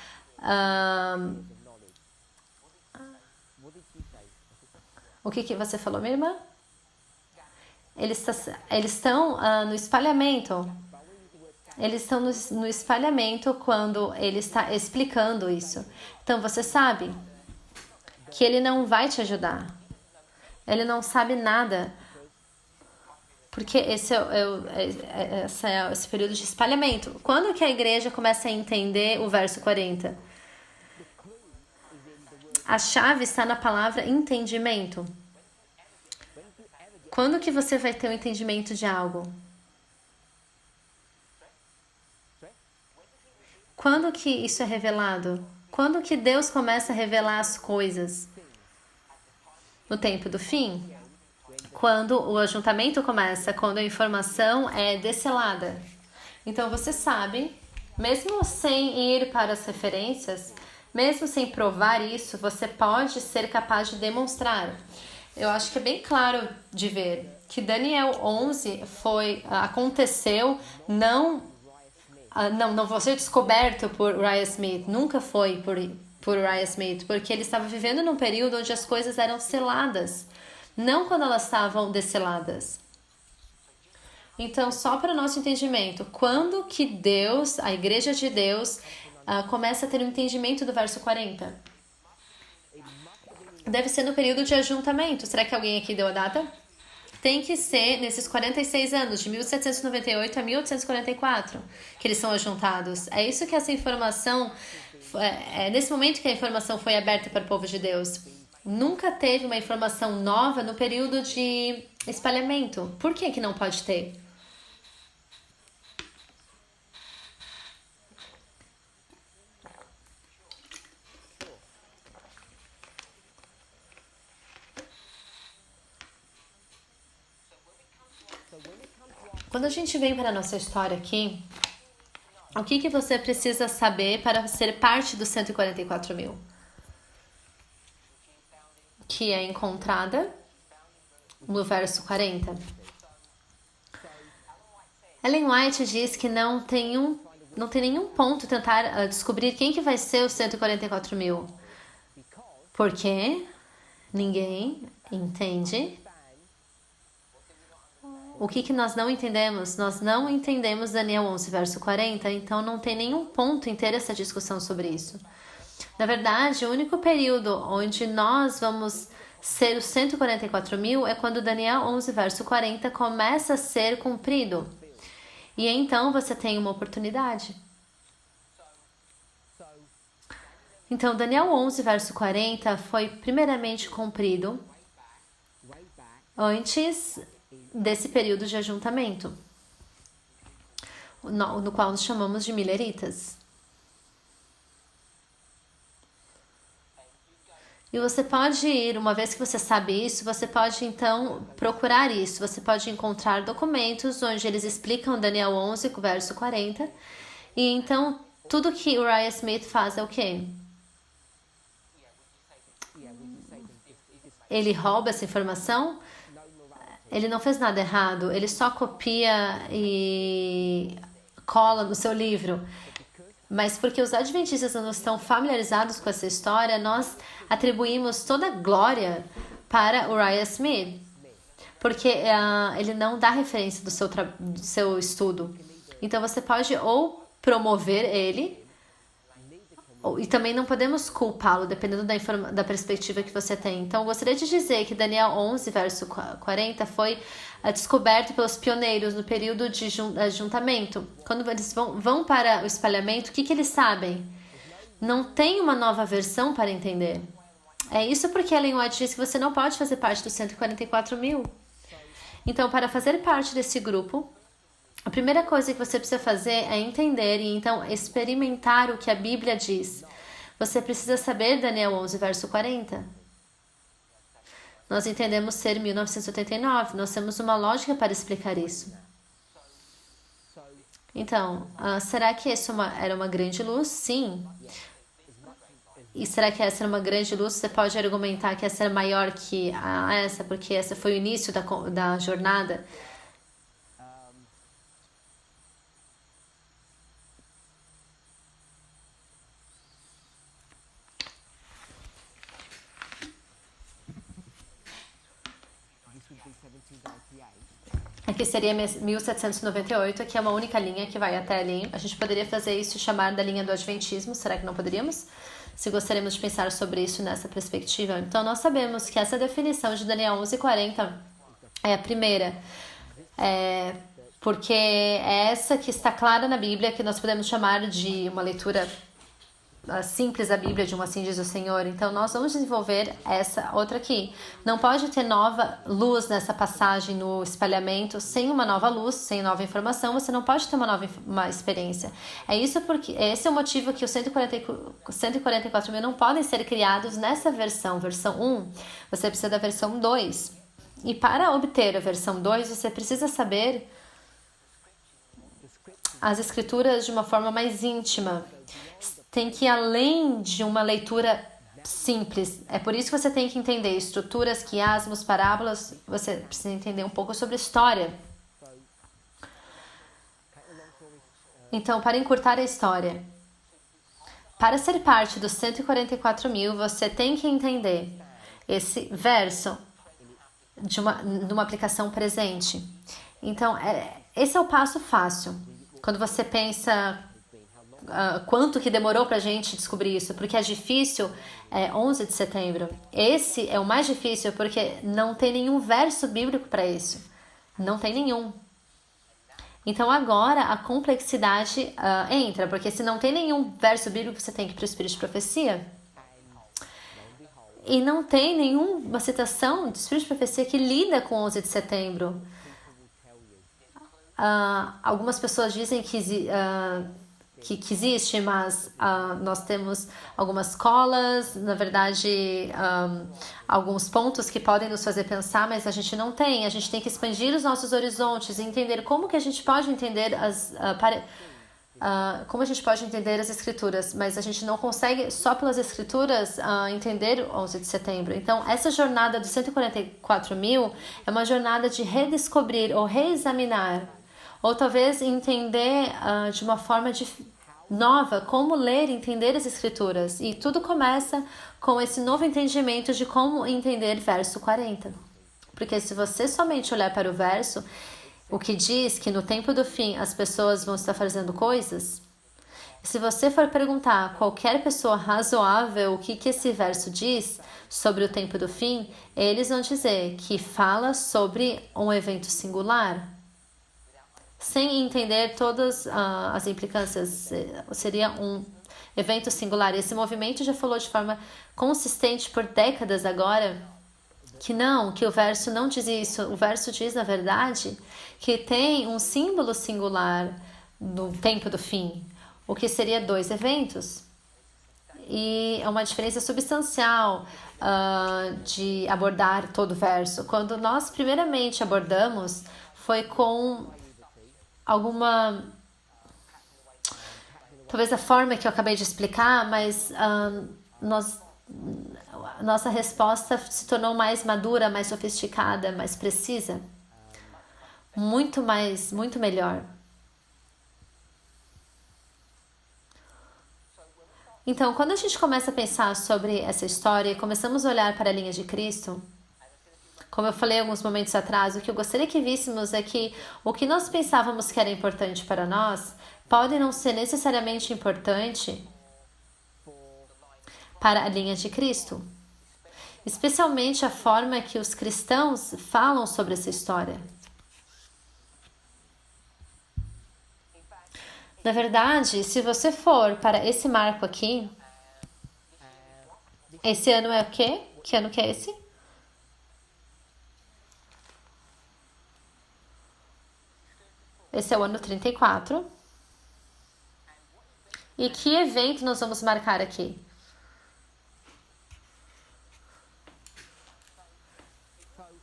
O que você falou, minha irmã? Eles estão no espalhamento. Eles estão no espalhamento quando ele está explicando isso. Então, você sabe que ele não vai te ajudar. Ele não sabe nada. Porque esse é esse período de espalhamento. Quando que a igreja começa a entender o verso 40? A chave está na palavra entendimento. Quando que você vai ter o entendimento de algo? Quando que isso é revelado? Quando que Deus começa a revelar as coisas? No tempo do fim? Quando o ajuntamento começa, quando a informação é descelada. Então você sabe, mesmo sem ir para as referências, mesmo sem provar isso, você pode ser capaz de demonstrar. Eu acho que é bem claro de ver que Daniel 11 aconteceu não foi descoberto por Uriah Smith, nunca foi por Uriah Smith, porque ele estava vivendo num período onde as coisas eram seladas, não quando elas estavam desceladas. Então, só para o nosso entendimento, quando que Deus, a igreja de Deus, começa a ter um entendimento do verso 40? Deve ser no período de ajuntamento. Será que alguém aqui deu a data? Tem que ser nesses 46 anos, de 1798 a 1844, que eles são ajuntados. É isso que essa informação, nesse momento que a informação foi aberta para o povo de Deus. Nunca teve uma informação nova no período de espalhamento. Por que não pode ter? Quando a gente vem para a nossa história aqui, o que você precisa saber para ser parte dos 144 mil? Que é encontrada no verso 40. Ellen White diz que não tem nenhum ponto tentar descobrir quem que vai ser os 144 mil. Porque ninguém entende. O que nós não entendemos? Nós não entendemos Daniel 11, verso 40, então não tem nenhum ponto em ter essa discussão sobre isso. Na verdade, o único período onde nós vamos ser os 144 mil é quando Daniel 11, verso 40 começa a ser cumprido. E então você tem uma oportunidade. Então, Daniel 11, verso 40 foi primeiramente cumprido antes desse período de ajuntamento, no qual nos chamamos de mileritas. E você pode ir, uma vez que você sabe isso, você pode então procurar isso. Você pode encontrar documentos onde eles explicam Daniel 11, verso 40. E então, tudo que Uriah Smith faz é o quê? Ele rouba essa informação? Ele não fez nada errado, ele só copia e cola no seu livro. Mas porque os adventistas não estão familiarizados com essa história, nós atribuímos toda a glória para Uriah Smith. Porque ele não dá referência do seu estudo. Então você pode ou promover ele, e também não podemos culpá-lo, dependendo da perspectiva que você tem. Então, eu gostaria de dizer que Daniel 11, verso 40, foi descoberto pelos pioneiros no período de ajuntamento. Quando eles vão para o espalhamento, o que eles sabem? Não tem uma nova versão para entender. É isso porque Ellen White diz que você não pode fazer parte dos 144 mil. Então, para fazer parte desse grupo, a primeira coisa que você precisa fazer é entender e então experimentar o que a Bíblia diz. Você precisa saber Daniel 11, verso 40. Nós entendemos ser 1989. Nós temos uma lógica para explicar isso. Então, será que isso era uma grande luz? Sim. E será que essa era uma grande luz? Você pode argumentar que essa era maior que essa, porque essa foi o início da jornada. Aqui seria 1798, que é uma única linha que vai até ali. A gente poderia fazer isso e chamar da linha do Adventismo, será que não poderíamos? Se gostaríamos de pensar sobre isso nessa perspectiva. Então, nós sabemos que essa definição de Daniel 11:40 é a primeira, porque é essa que está clara na Bíblia, que nós podemos chamar de uma leitura simples da Bíblia, de um assim diz o Senhor. Então nós vamos desenvolver essa outra aqui. Não pode ter nova luz nessa passagem no espalhamento sem uma nova luz, sem nova informação. Você não pode ter uma experiência. É isso porque esse é o motivo que os 144 mil não podem ser criados nessa versão 1. Você precisa da versão 2. E para obter a versão 2, você precisa saber as escrituras de uma forma mais íntima. Tem que ir além de uma leitura simples. É por isso que você tem que entender estruturas, quiasmos, parábolas. Você precisa entender um pouco sobre história. Então, para encurtar a história, para ser parte dos 144 mil, você tem que entender esse verso de uma aplicação presente. Então, esse é o passo fácil. Quando você pensa quanto que demorou pra gente descobrir isso, porque é difícil, 11 de setembro. Esse é o mais difícil porque não tem nenhum verso bíblico para isso. Não tem nenhum. Então agora a complexidade entra, porque se não tem nenhum verso bíblico, você tem que ir para o Espírito de Profecia. E não tem nenhuma citação do Espírito de Profecia que lida com 11 de setembro. Algumas pessoas dizem que existe, mas nós temos algumas colas, na verdade, alguns pontos que podem nos fazer pensar, mas a gente não tem. A gente tem que expandir os nossos horizontes e entender como que a gente pode entender como a gente pode entender as escrituras, mas a gente não consegue só pelas escrituras entender o 11 de setembro. Então, essa jornada dos 144 mil é uma jornada de redescobrir ou reexaminar, ou talvez entender de uma forma nova como ler e entender as escrituras. E tudo começa com esse novo entendimento de como entender verso 40. Porque se você somente olhar para o verso, o que diz que no tempo do fim as pessoas vão estar fazendo coisas, se você for perguntar a qualquer pessoa razoável o que esse verso diz sobre o tempo do fim, eles vão dizer que fala sobre um evento singular, sem entender todas as implicâncias. Seria um evento singular. Esse movimento já falou de forma consistente por décadas agora que o verso não diz isso. O verso diz, na verdade, que tem um símbolo singular no tempo do fim, o que seria 2 eventos. E é uma diferença substancial de abordar todo o verso. Quando nós primeiramente abordamos, foi com talvez a forma que eu acabei de explicar, mas nossa resposta se tornou mais madura, mais sofisticada, mais precisa, muito melhor. Então, quando a gente começa a pensar sobre essa história, começamos a olhar para a linha de Cristo, como eu falei alguns momentos atrás, o que eu gostaria que víssemos é que o que nós pensávamos que era importante para nós pode não ser necessariamente importante para a linha de Cristo. Especialmente a forma que os cristãos falam sobre essa história. Na verdade, se você for para esse marco aqui, esse ano é o quê? Que ano que é esse? Esse é o ano 34. E que evento nós vamos marcar aqui?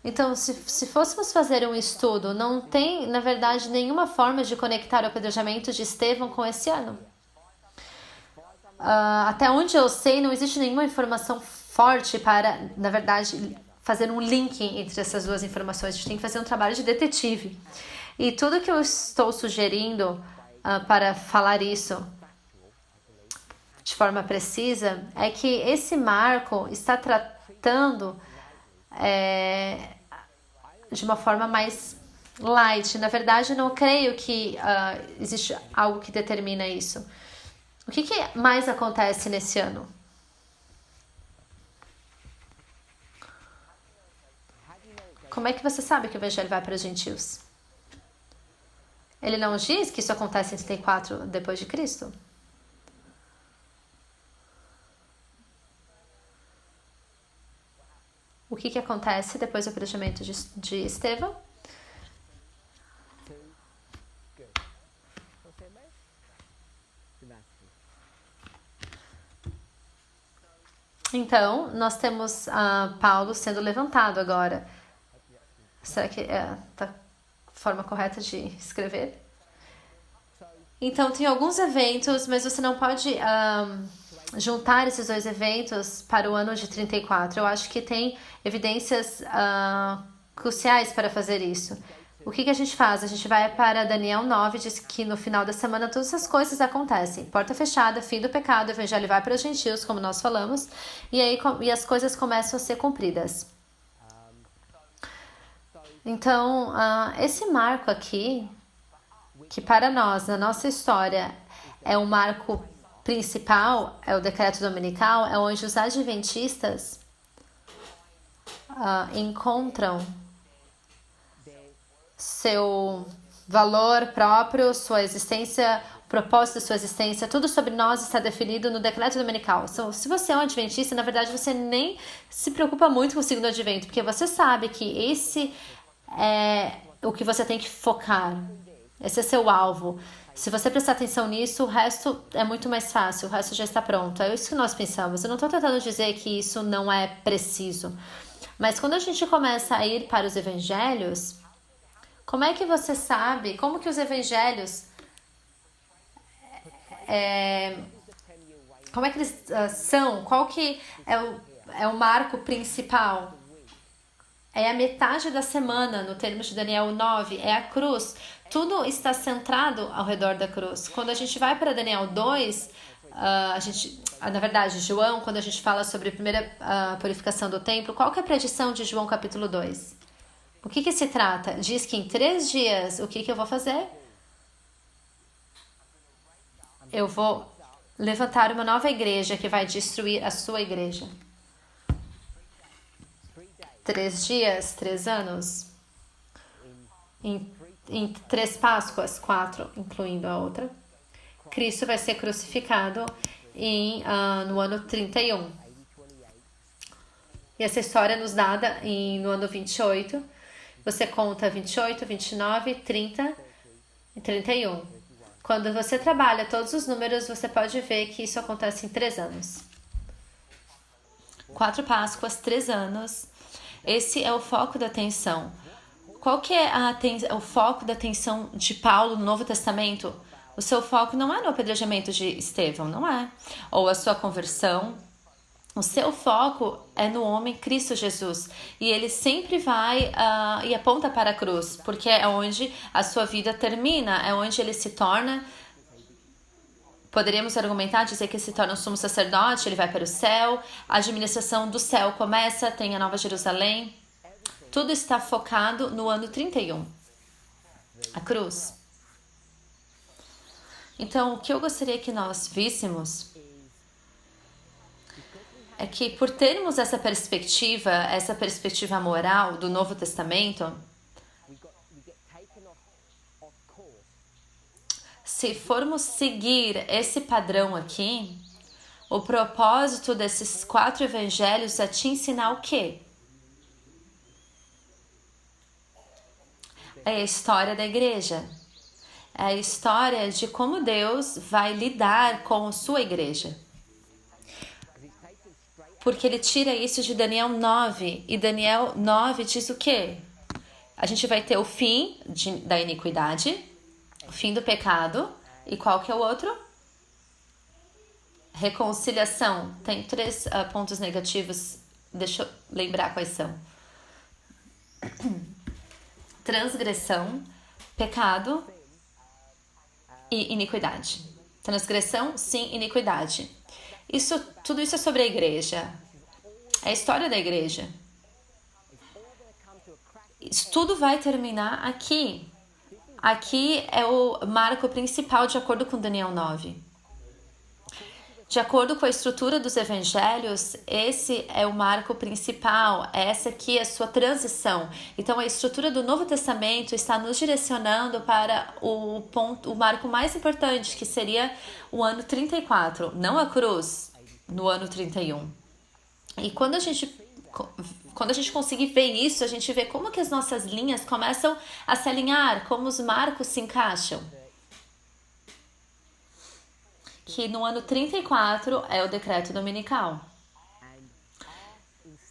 Então, se fôssemos fazer um estudo, não tem, na verdade, nenhuma forma de conectar o apedrejamento de Estevão com esse ano. Até onde eu sei, não existe nenhuma informação forte para, na verdade, fazer um link entre essas duas informações. A gente tem que fazer um trabalho de detetive. E tudo que eu estou sugerindo para falar isso de forma precisa é que esse marco está tratando de uma forma mais light. Na verdade, não creio que existe algo que determina isso. O que mais acontece nesse ano? Como é que você sabe que o evangelho vai para os gentios? Ele não diz que isso acontece em 34 depois de Cristo? O que acontece depois do apedrejamento de Estevão? Então, nós temos Paulo sendo levantado agora. Será que é a forma correta de escrever? Então, tem alguns eventos, mas você não pode juntar esses dois eventos para o ano de 34. Eu acho que tem evidências cruciais para fazer isso. O que a gente faz? A gente vai para Daniel 9, diz que no final da semana todas essas coisas acontecem. Porta fechada, fim do pecado, o evangelho vai para os gentios, como nós falamos, e as coisas começam a ser cumpridas. Então, esse marco aqui que para nós, na nossa história, é um marco principal, é o decreto dominical, é onde os adventistas encontram seu valor próprio, sua existência, o propósito de sua existência, tudo sobre nós está definido no decreto dominical. Então, se você é um adventista, na verdade você nem se preocupa muito com o signo do advento, porque você sabe que esse é o que você tem que focar. Esse é seu alvo. Se você prestar atenção nisso, o resto é muito mais fácil, o resto já está pronto. É isso que nós pensamos. Eu não estou tentando dizer que isso não é preciso. Mas quando a gente começa a ir para os evangelhos, como é que você sabe, como que os evangelhos, como é que eles são? Qual que é o marco principal? É a metade da semana, no termo de Daniel 9, é a cruz. Tudo está centrado ao redor da cruz. Quando a gente vai para Daniel 2, na verdade, João, quando a gente fala sobre a primeira purificação do templo, qual que é a predição de João capítulo 2? O que se trata? Diz que em 3 dias, o que eu vou fazer? Eu vou levantar uma nova igreja que vai destruir a sua igreja. 3 dias, 3 anos, em 3 Páscoas, 4, incluindo a outra, Cristo vai ser crucificado no ano 31. E essa história é nos dada no ano 28. Você conta 28, 29, 30 e 31. Quando você trabalha todos os números, você pode ver que isso acontece em 3 anos. 4 Páscoas, 3 anos. Esse é o foco da atenção. Qual que é o foco da atenção de Paulo no Novo Testamento? O seu foco não é no apedrejamento de Estevão, não é? Ou a sua conversão. O seu foco é no homem Cristo Jesus. E ele sempre vai e aponta para a cruz, porque é onde a sua vida termina, é onde ele se torna. Poderíamos argumentar, dizer que ele se torna um sumo sacerdote, ele vai para o céu, a administração do céu começa, tem a Nova Jerusalém. Tudo está focado no ano 31, a cruz. Então, o que eu gostaria que nós víssemos é que, por termos essa perspectiva moral do Novo Testamento, se formos seguir esse padrão aqui, o propósito desses 4 evangelhos é te ensinar o quê? É a história da igreja. É a história de como Deus vai lidar com a sua igreja. Porque ele tira isso de Daniel 9. E Daniel 9 diz o quê? A gente vai ter o fim da iniquidade, o fim do pecado. E qual que é o outro? Reconciliação. Tem 3 pontos negativos. Deixa eu lembrar quais são. Transgressão, pecado e iniquidade. Transgressão, sim, iniquidade. Tudo isso é sobre a igreja. É a história da igreja. Isso tudo vai terminar aqui. Aqui é o marco principal de acordo com Daniel 9. De acordo com a estrutura dos evangelhos, esse é o marco principal, essa aqui é a sua transição. Então a estrutura do Novo Testamento está nos direcionando para o marco mais importante, que seria o ano 34, não a cruz, no ano 31. E quando a gente conseguir ver isso, a gente vê como que as nossas linhas começam a se alinhar, como os marcos se encaixam. Que no ano 34 é o decreto dominical.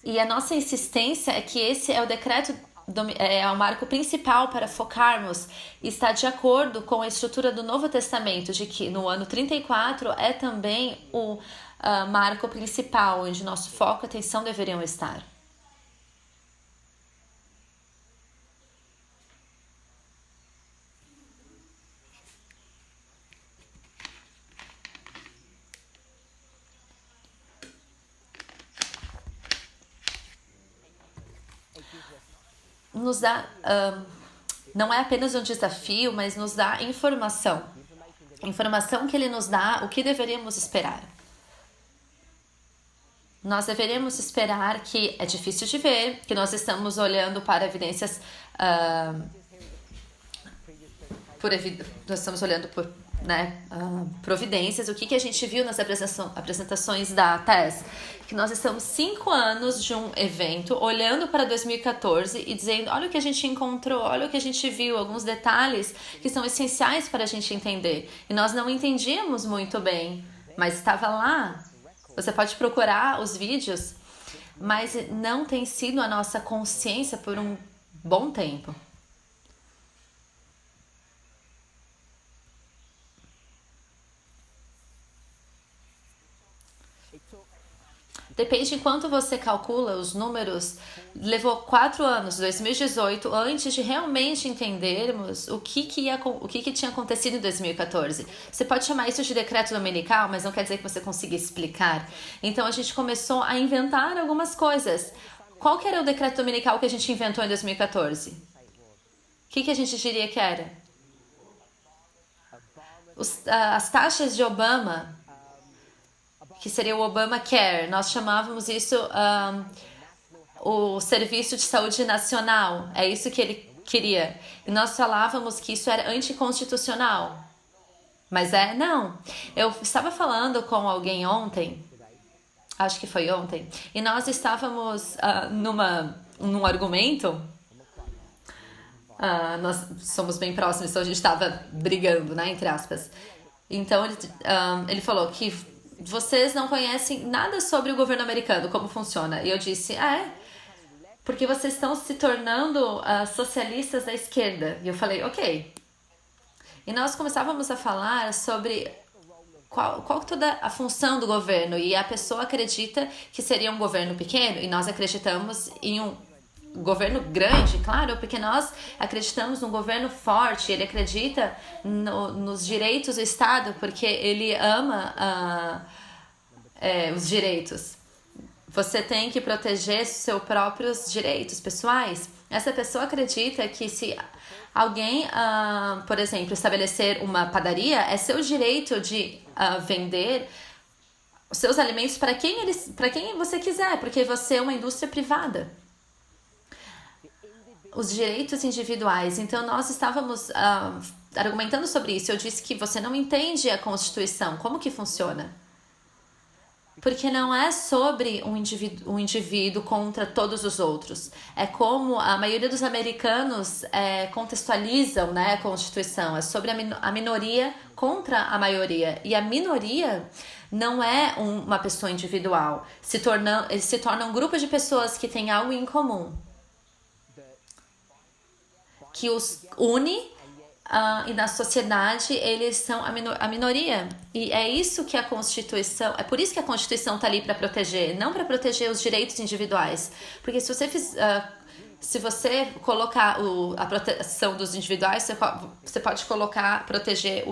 E a nossa insistência é que esse é o decreto, é o marco principal para focarmos, e está de acordo com a estrutura do Novo Testamento, de que no ano 34 é também o marco principal, onde nosso foco e atenção deveriam estar. Nos dá não é apenas um desafio, mas nos dá informação. Informação que ele nos dá o que deveríamos esperar. Nós deveríamos esperar que é difícil de ver, que nós estamos olhando para evidências, nós estamos olhando por providências. O que a gente viu nas apresentações da TES? Que nós estamos 5 anos de um evento, olhando para 2014 e dizendo, olha o que a gente encontrou, olha o que a gente viu, alguns detalhes que são essenciais para a gente entender. E nós não entendíamos muito bem, mas estava lá. Você pode procurar os vídeos, mas não tem sido a nossa consciência por um bom tempo. Depende de quanto você calcula os números. Levou 4 anos, 2018, antes de realmente entendermos o que tinha acontecido em 2014. Você pode chamar isso de decreto dominical, mas não quer dizer que você consiga explicar. Então a gente começou a inventar algumas coisas. Qual que era o decreto dominical que a gente inventou em 2014? O que a gente diria que era? As taxas de Obama, que seria o Obamacare, nós chamávamos isso o Serviço de Saúde Nacional, é isso que ele queria. E nós falávamos que isso era anticonstitucional. Mas não. Eu estava falando com alguém ontem, acho que foi ontem, e nós estávamos num argumento, nós somos bem próximos, então a gente estava brigando, né, entre aspas. Então ele falou que vocês não conhecem nada sobre o governo americano, como funciona. E eu disse, porque vocês estão se tornando socialistas da esquerda. E eu falei, ok. E nós começávamos a falar sobre qual toda a função do governo. E a pessoa acredita que seria um governo pequeno, e nós acreditamos em um governo grande, claro, porque nós acreditamos num governo forte. Ele acredita nos direitos do Estado, porque ele ama os direitos. Você tem que proteger seus próprios direitos pessoais. Essa pessoa acredita que se alguém, por exemplo, estabelecer uma padaria, é seu direito de vender os seus alimentos para quem você quiser, porque você é uma indústria privada. Os direitos individuais. Então, nós estávamos argumentando sobre isso. Eu disse que você não entende a Constituição. Como que funciona? Porque não é sobre um indivíduo contra todos os outros. É como a maioria dos americanos contextualizam, né, a Constituição. É sobre a minoria contra a maioria. E a minoria não é uma pessoa individual. Ele se torna um grupo de pessoas que têm algo em comum, que os une, e na sociedade eles são a minoria. E é isso que a Constituição... É por isso que a Constituição está ali para proteger, não para proteger os direitos individuais. Porque se você colocar a proteção dos individuais, você pode proteger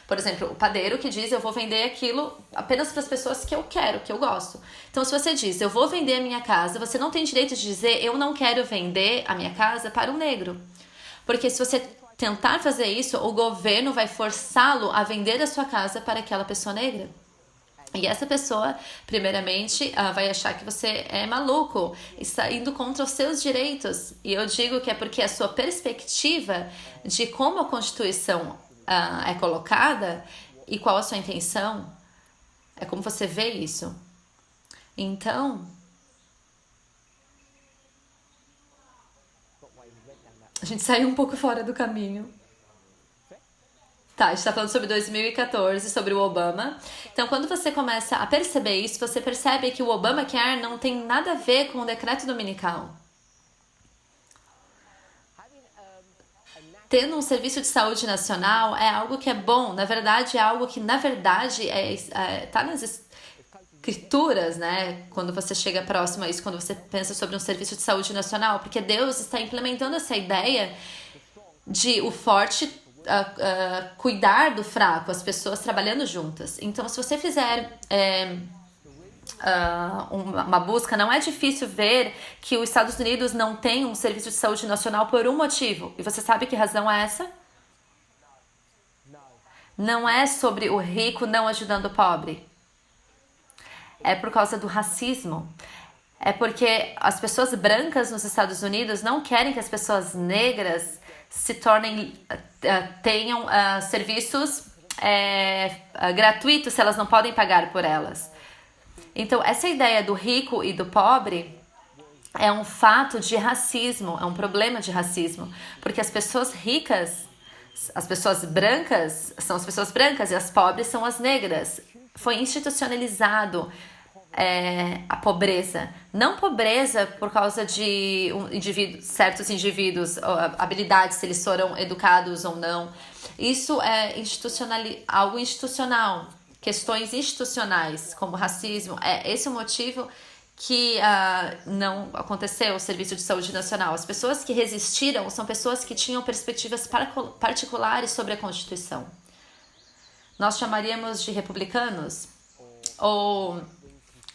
por exemplo, o padeiro que diz, eu vou vender aquilo apenas para as pessoas que eu quero, que eu gosto. Então, se você diz, eu vou vender a minha casa, você não tem direito de dizer, eu não quero vender a minha casa para um negro. Porque se você tentar fazer isso, o governo vai forçá-lo a vender a sua casa para aquela pessoa negra. E essa pessoa, primeiramente, vai achar que você é maluco, está indo contra os seus direitos. E eu digo que é porque a sua perspectiva de como a Constituição é colocada e qual a sua intenção, é como você vê isso. Então, a gente saiu um pouco fora do caminho. Tá, a gente tá falando sobre 2014, sobre o Obama. Então, quando você começa a perceber isso, você percebe que o Obamacare não tem nada a ver com o decreto dominical. Tendo um serviço de saúde nacional é algo que é bom. Na verdade, é algo que, tá nas escrituras, né? Quando você chega próximo a isso, quando você pensa sobre um serviço de saúde nacional, porque Deus está implementando essa ideia de o forte cuidar do fraco, as pessoas trabalhando juntas. Então, se você fizer uma busca, não é difícil ver que os Estados Unidos não tem um serviço de saúde nacional por um motivo. E você sabe que razão é essa? Não é sobre o rico não ajudando o pobre. É por causa do racismo. É porque as pessoas brancas nos Estados Unidos não querem que as pessoas negras se tornem, tenham serviços gratuitos se elas não podem pagar por elas. Então, essa ideia do rico e do pobre é um fato de racismo, é um problema de racismo, porque as pessoas ricas, as pessoas brancas são as pessoas brancas e as pobres são as negras. Foi institucionalizado a pobreza. Não pobreza por causa de certos indivíduos, habilidades, se eles foram educados ou não. Isso é algo institucional. Questões institucionais, como racismo, esse é o motivo que não aconteceu o Serviço de Saúde Nacional. As pessoas que resistiram são pessoas que tinham perspectivas particulares sobre a Constituição. Nós chamaríamos de republicanos ou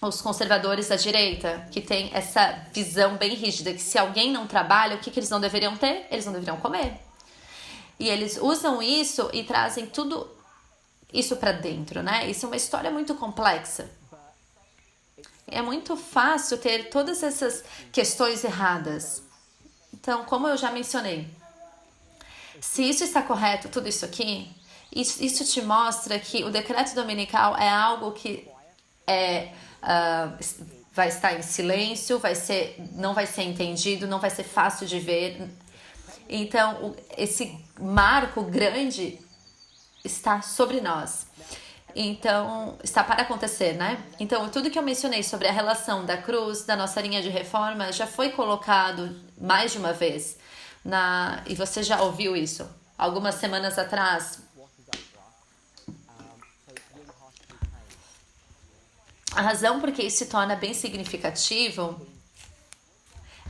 os conservadores da direita, que tem essa visão bem rígida, que se alguém não trabalha, o que eles não deveriam ter? Eles não deveriam comer. E eles usam isso e trazem tudo isso para dentro, né? Isso é uma história muito complexa. É muito fácil ter todas essas questões erradas. Então, como eu já mencionei, se isso está correto, tudo isso aqui, isso te mostra que o decreto dominical é algo que vai estar em silêncio, não vai ser entendido, não vai ser fácil de ver. Então, esse marco grande está sobre nós. Então, está para acontecer, né? Então, tudo que eu mencionei sobre a relação da cruz, da nossa linha de reforma, já foi colocado mais de uma vez. E você já ouviu isso algumas semanas atrás. A razão por que isso se torna bem significativo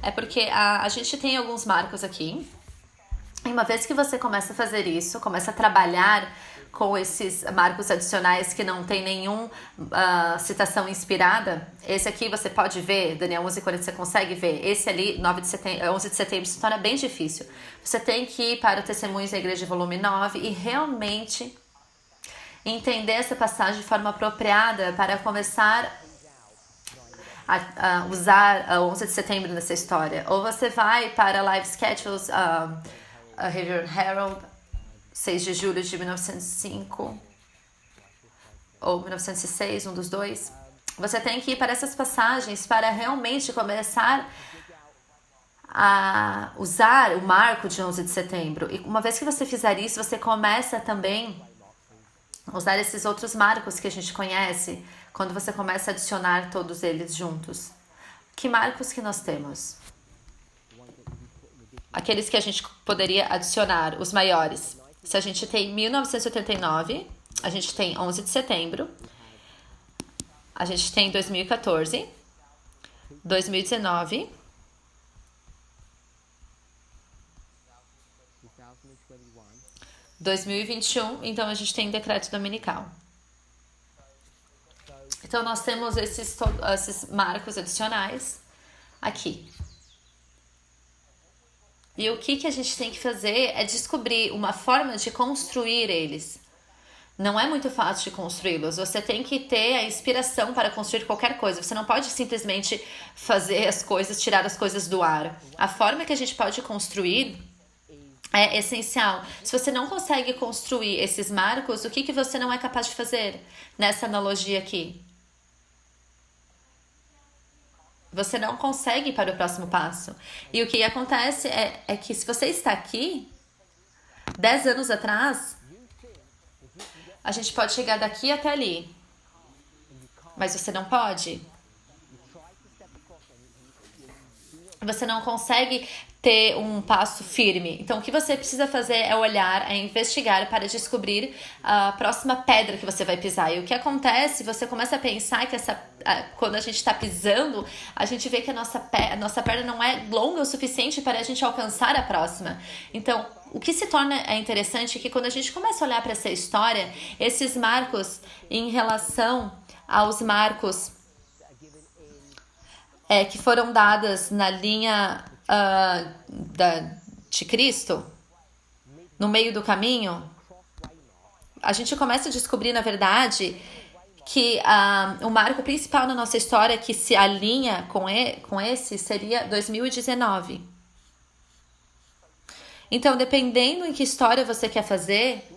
é porque a gente tem alguns marcos aqui. E uma vez que você começa a fazer isso, começa a trabalhar com esses marcos adicionais que não tem nenhuma citação inspirada, esse aqui você pode ver, Daniel 11:40 você consegue ver, esse ali, 11 de setembro, se torna bem difícil. Você tem que ir para o Testemunhos da Igreja, volume 9, e realmente entender essa passagem de forma apropriada para começar a usar 11 de setembro nessa história. Ou você vai para Live Schedules, Reverend Harold, 6 de julho de 1905 ou 1906, um dos dois. Você tem que ir para essas passagens para realmente começar a usar o marco de 11 de setembro. E uma vez que você fizer isso, você começa também a usar esses outros marcos que a gente conhece, quando você começa a adicionar todos eles juntos. Que marcos que nós temos? Aqueles que a gente poderia adicionar, os maiores. Se a gente tem 1989, a gente tem 11 de setembro, a gente tem 2014, 2019, 2021, então a gente tem decreto dominical. Então nós temos esses marcos adicionais aqui. E o que a gente tem que fazer é descobrir uma forma de construir eles. Não é muito fácil de construí-los. Você tem que ter a inspiração para construir qualquer coisa. Você não pode simplesmente fazer as coisas, tirar as coisas do ar. A forma que a gente pode construir é essencial. Se você não consegue construir esses marcos, o que você não é capaz de fazer nessa analogia aqui? Você não consegue ir para o próximo passo. E o que acontece é que se você está aqui, 10 anos atrás, a gente pode chegar daqui até ali. Mas você não pode. Você não consegue ter um passo firme. Então, o que você precisa fazer é olhar, é investigar para descobrir a próxima pedra que você vai pisar. E o que acontece, você começa a pensar que quando a gente está pisando, a gente vê que a nossa perna não é longa o suficiente para a gente alcançar a próxima. Então, o que se torna interessante é que quando a gente começa a olhar para essa história, esses marcos em relação aos marcos que foram dadas na linha de Cristo, no meio do caminho, a gente começa a descobrir, na verdade, que o marco principal na nossa história que se alinha com esse seria 2019. Então, dependendo em que história você quer fazer,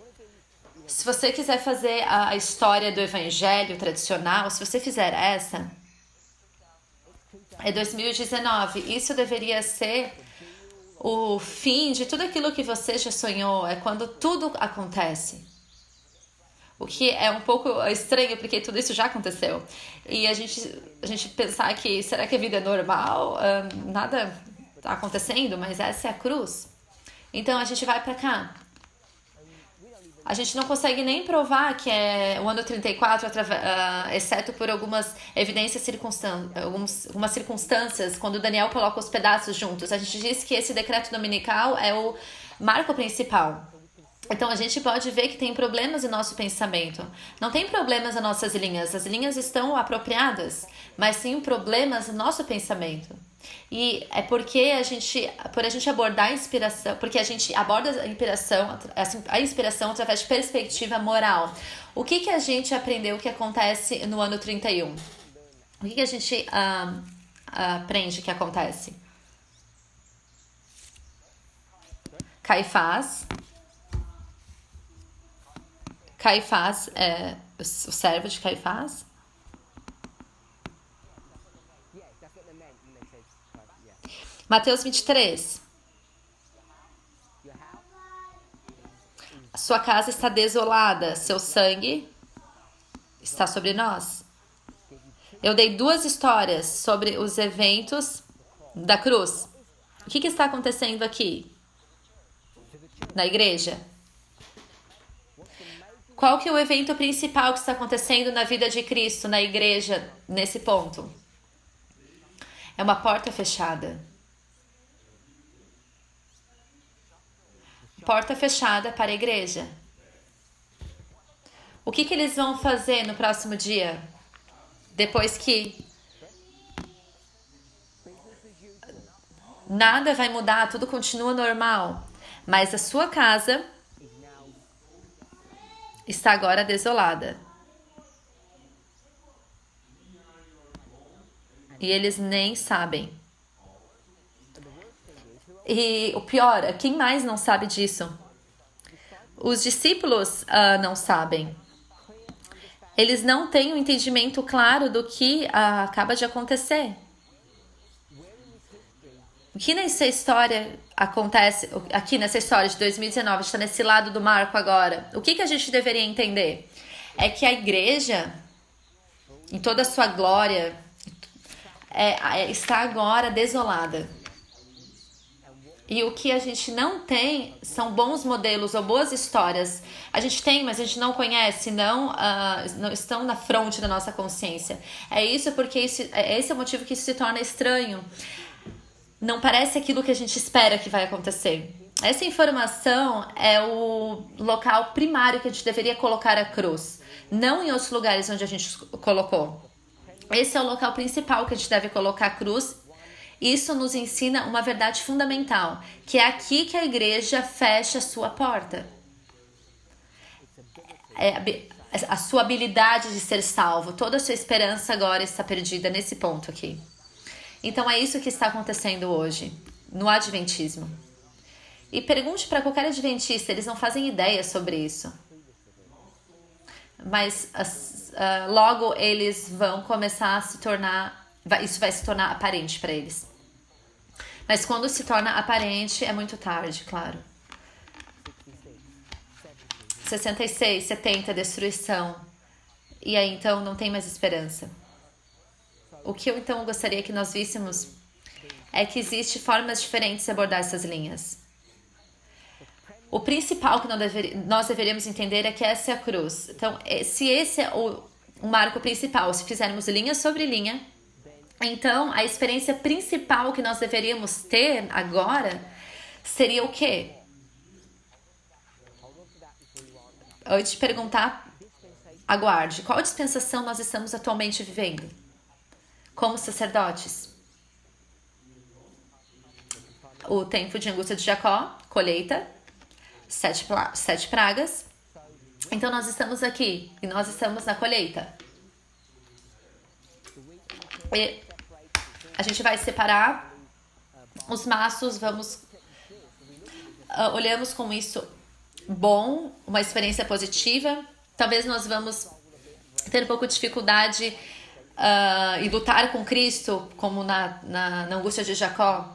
se você quiser fazer a história do evangelho tradicional, se você fizer essa, é 2019. Isso deveria ser o fim de tudo aquilo que você já sonhou. É quando tudo acontece. O que é um pouco estranho, porque tudo isso já aconteceu. E a gente pensar que, será que a vida é normal? Nada está acontecendo, mas essa é a cruz. Então a gente vai para cá. A gente não consegue nem provar que é o ano 34, exceto por algumas evidências algumas circunstâncias, quando Daniel coloca os pedaços juntos. A gente diz que esse decreto dominical é o marco principal. Então a gente pode ver que tem problemas em nosso pensamento. Não tem problemas nas nossas linhas. As linhas estão apropriadas, mas sim problemas no nosso pensamento. E é porque por a gente abordar a inspiração, porque a gente aborda a inspiração através de perspectiva moral. O que a gente aprendeu que acontece no ano 31? O que a gente aprende que acontece? Caifás é o servo de Caifás. Mateus 23. Sua casa está desolada, seu sangue está sobre nós. Eu dei 2 histórias sobre os eventos da cruz. O que está acontecendo aqui? Na igreja? Qual que é o evento principal que está acontecendo na vida de Cristo, na igreja, nesse ponto? É uma porta fechada. Porta fechada para a igreja. O que eles vão fazer no próximo dia? Depois que nada vai mudar, tudo continua normal. Mas a sua casa está agora desolada. E eles nem sabem. E o pior, quem mais não sabe disso? Os discípulos não sabem. Eles não têm um entendimento claro do que acaba de acontecer. O que nessa história acontece, aqui nessa história de 2019, está nesse lado do marco agora. O que a gente deveria entender? É que a igreja, em toda a sua glória, está agora desolada. E o que a gente não tem são bons modelos ou boas histórias. A gente tem, mas a gente não conhece, não estão na fronte da nossa consciência. É isso porque esse é o motivo que isso se torna estranho. Não parece aquilo que a gente espera que vai acontecer. Essa informação é o local primário que a gente deveria colocar a cruz. Não em outros lugares onde a gente colocou. Esse é o local principal que a gente deve colocar a cruz. Isso nos ensina uma verdade fundamental, que é aqui que a igreja fecha a sua porta. A sua habilidade de ser salvo, toda a sua esperança agora está perdida nesse ponto aqui. Então é isso que está acontecendo hoje, no Adventismo. E pergunte para qualquer adventista, eles não fazem ideia sobre isso. Mas logo eles vão começar a se tornar... Isso vai se tornar aparente para eles. Mas quando se torna aparente, é muito tarde, claro. 66, 70, destruição. E aí, então, não tem mais esperança. O que eu, então, gostaria que nós víssemos é que existem formas diferentes de abordar essas linhas. O principal que nós deveríamos entender é que essa é a cruz. Então, se esse é o marco principal, se fizermos linha sobre linha, então a experiência principal que nós deveríamos ter agora seria o quê? Antes de perguntar, aguarde. Qual dispensação nós estamos atualmente vivendo? Como sacerdotes? o tempo de angústia de Jacó, colheita, sete pragas. Então nós estamos aqui e nós estamos na colheita. E a gente vai separar os maços, olhamos com isso bom, uma experiência positiva. Talvez nós vamos ter um pouco de dificuldade e lutar com Cristo, como na angústia de Jacó.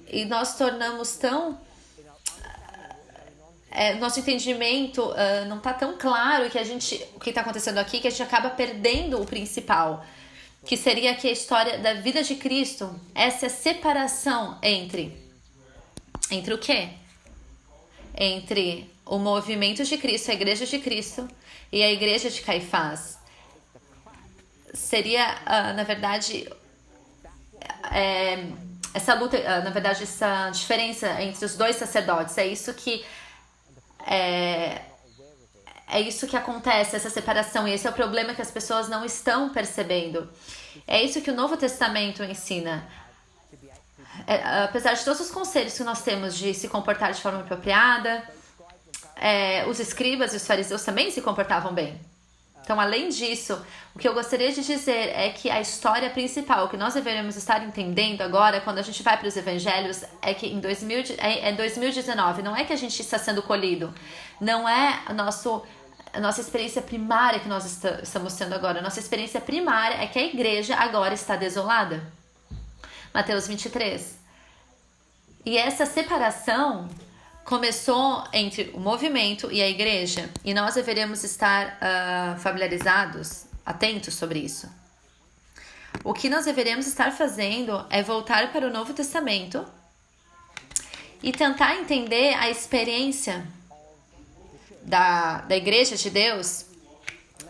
E nós tornamos tão... nosso entendimento não está tão claro o que está acontecendo aqui, que a gente acaba perdendo o principal, que seria aqui a história da vida de Cristo, essa separação entre o quê? Entre o movimento de Cristo, a igreja de Cristo e a igreja de Caifás. Seria, na verdade, essa luta, na verdade, essa diferença entre os dois sacerdotes. É isso que acontece, essa separação, e esse é o problema que as pessoas não estão percebendo. É isso que o Novo Testamento ensina. Apesar de todos os conselhos que nós temos de se comportar de forma apropriada, os escribas e os fariseus também se comportavam bem. Então, além disso, o que eu gostaria de dizer é que a história principal que nós deveríamos estar entendendo agora, quando a gente vai para os evangelhos, é que em 2019, não é que a gente está sendo colhido, não é a nossa experiência primária que nós estamos tendo agora. A nossa experiência primária é que a igreja agora está desolada. Mateus 23. E essa separação começou entre o movimento e a igreja, e nós deveríamos estar familiarizados, atentos sobre isso. O que nós deveríamos estar fazendo é voltar para o Novo Testamento e tentar entender a experiência da igreja de Deus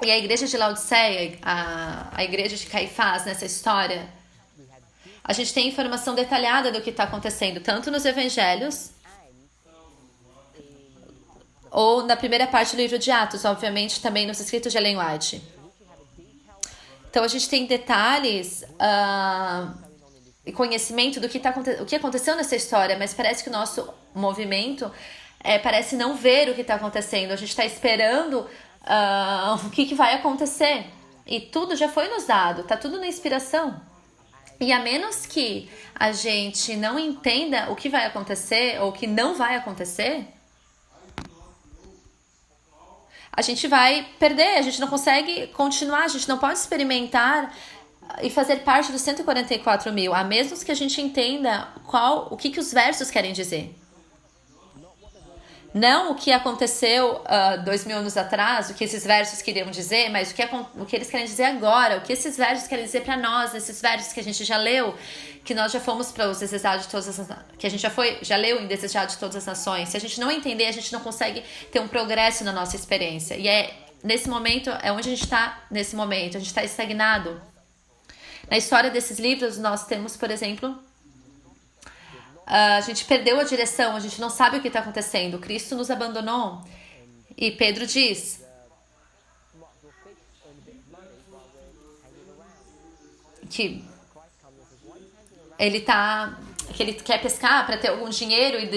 e a igreja de Laodiceia, a igreja de Caifás nessa história. A gente tem informação detalhada do que está acontecendo, tanto nos evangelhos ou na primeira parte do livro de Atos, obviamente também nos escritos de Ellen White. Então a gente tem detalhes e conhecimento do o que aconteceu nessa história, mas parece que o nosso movimento parece não ver o que está acontecendo. A gente está esperando o que vai acontecer. E tudo já foi nos dado, está tudo na inspiração. E a menos que a gente não entenda o que vai acontecer ou o que não vai acontecer, a gente vai perder, a gente não consegue continuar, a gente não pode experimentar e fazer parte dos 144 mil, a menos que a gente entenda o que os versos querem dizer. Não o que aconteceu 2000 anos atrás, o que esses versos queriam dizer, mas o que eles querem dizer agora, o que esses versos querem dizer para nós, esses versos que a gente já leu, que nós já fomos para os desejados de todas as que a gente já leu em Desejados de Todas as Nações. Se a gente não entender, a gente não consegue ter um progresso na nossa experiência. E nesse momento, é onde a gente está nesse momento, a gente está estagnado. Na história desses livros, nós temos, por exemplo, a gente perdeu a direção, a gente não sabe o que está acontecendo. Cristo nos abandonou. E Pedro diz que ele quer pescar para ter algum dinheiro, e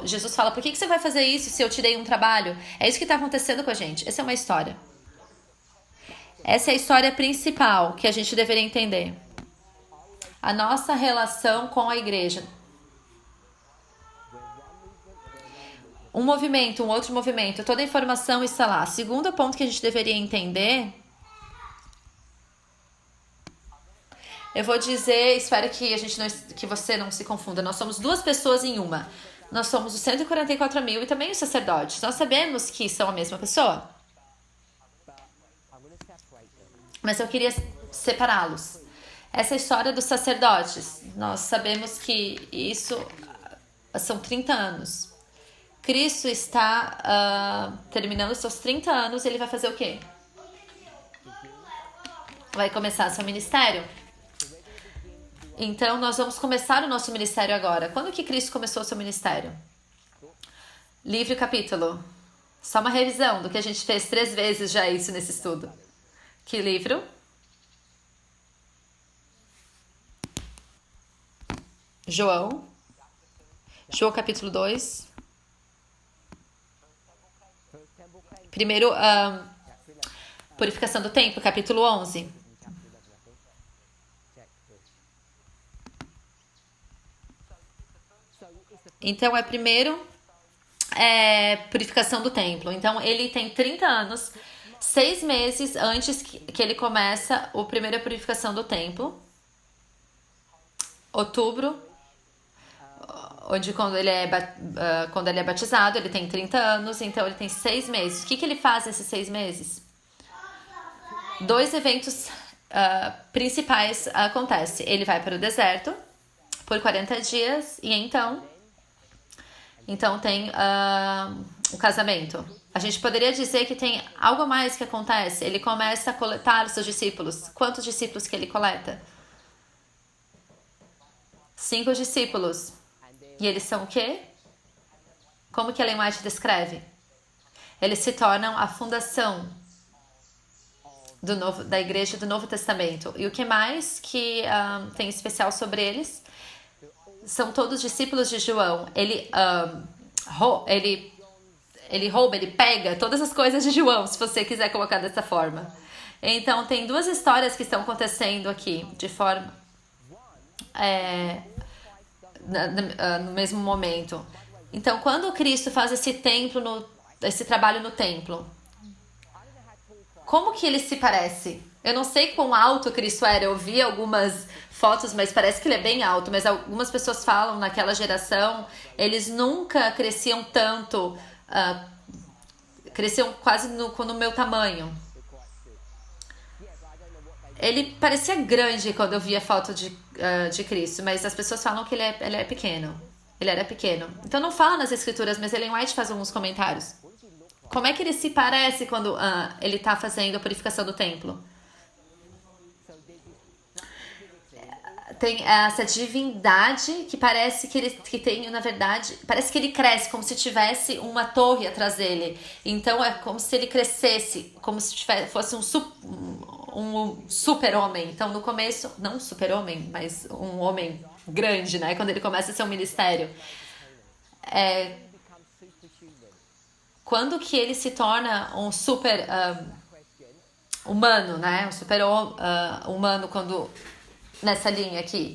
Jesus fala, por que você vai fazer isso se eu te dei um trabalho? É isso que está acontecendo com a gente. Essa é uma história. Essa é a história principal que a gente deveria entender. A nossa relação com a igreja. Um movimento, um outro movimento, toda a informação está lá. Segundo ponto que a gente deveria entender, eu vou dizer, espero que que você não se confunda. Nós somos duas pessoas em uma. Nós somos os 144 mil e também os sacerdotes. Nós sabemos que são a mesma pessoa, mas eu queria separá-los. Essa história dos sacerdotes, nós sabemos que isso são 30 anos. Cristo está terminando os seus 30 anos, ele vai fazer o quê? Vai começar seu ministério. Então, nós vamos começar o nosso ministério agora. Quando que Cristo começou o seu ministério? Livro e capítulo. Só uma revisão do que a gente fez 3 vezes já isso nesse estudo. Que livro? João. João capítulo 2. Primeiro, purificação do templo, capítulo 11. Então, primeiro, purificação do templo. Então, ele tem 30 anos, 6 meses antes que ele começa a primeira purificação do templo. Outubro, onde quando ele é batizado, ele tem 30 anos, então ele tem 6 meses. O que ele faz nesses 6 meses? 2 eventos principais acontecem. Ele vai para o deserto por 40 dias e então tem o casamento. A gente poderia dizer que tem algo mais que acontece. Ele começa a coletar os seus discípulos. Quantos discípulos que ele coleta? 5 discípulos. E eles são o quê? Como que Ellen White descreve? Eles se tornam a fundação da igreja do Novo Testamento. E o que mais que tem especial sobre eles? São todos discípulos de João. Ele rouba, ele pega todas as coisas de João, se você quiser colocar dessa forma. Então, tem 2 histórias que estão acontecendo aqui, de forma... no mesmo momento. Então, quando Cristo faz esse trabalho no templo, como que ele se parece? Eu não sei quão alto Cristo era. Eu vi algumas fotos, mas parece que ele é bem alto. Mas algumas pessoas falam, naquela geração, eles nunca cresciam tanto, cresciam quase no meu tamanho. Ele parecia grande quando eu vi a foto de Cristo, mas as pessoas falam que ele é pequeno. Ele era pequeno. Então não fala nas escrituras, mas Ellen White faz alguns comentários. Como é que ele se parece quando ele está fazendo a purificação do templo? Tem essa divindade que parece que tem, na verdade, parece que ele cresce, como se tivesse uma torre atrás dele. Então é como se ele crescesse, como se fosse um super-homem. Então no começo, não um super-homem, mas um homem grande, né? Quando ele começa a ser um ministério. Quando que ele se torna um super humano, né? Um super humano quando... Nessa linha aqui.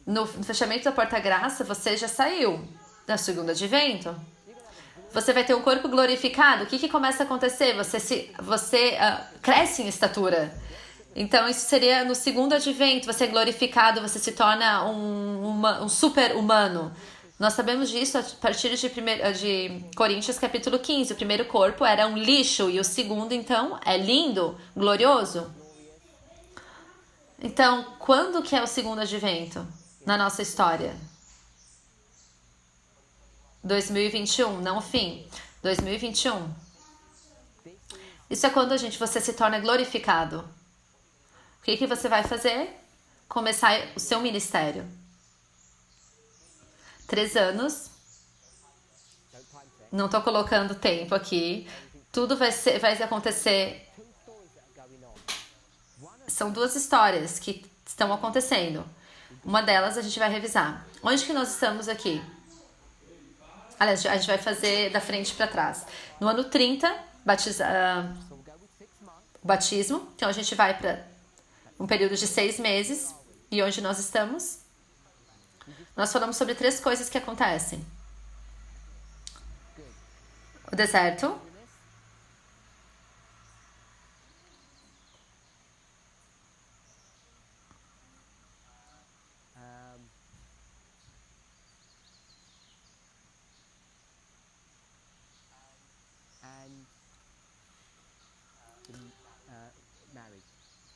No fechamento da porta-graça, você já saiu da segunda advento. Você vai ter um corpo glorificado. O que começa a acontecer? Você cresce em estatura. Então, isso seria no segundo advento. Você é glorificado, você se torna um super humano. Nós sabemos disso a partir de Coríntios capítulo 15. O primeiro corpo era um lixo e o segundo, então, é lindo, glorioso. Então, quando que é o segundo advento na nossa história? 2021, não o fim. 2021. Isso é quando você se torna glorificado. O que você vai fazer? Começar o seu ministério. 3 anos. Não tô colocando tempo aqui. Tudo vai acontecer. São 2 histórias que estão acontecendo. Uma delas a gente vai revisar. Onde que nós estamos aqui? Aliás, a gente vai fazer da frente para trás. No ano 30, batismo. Então a gente vai para um período de 6 meses. E onde nós estamos? Nós falamos sobre 3 coisas que acontecem. O deserto.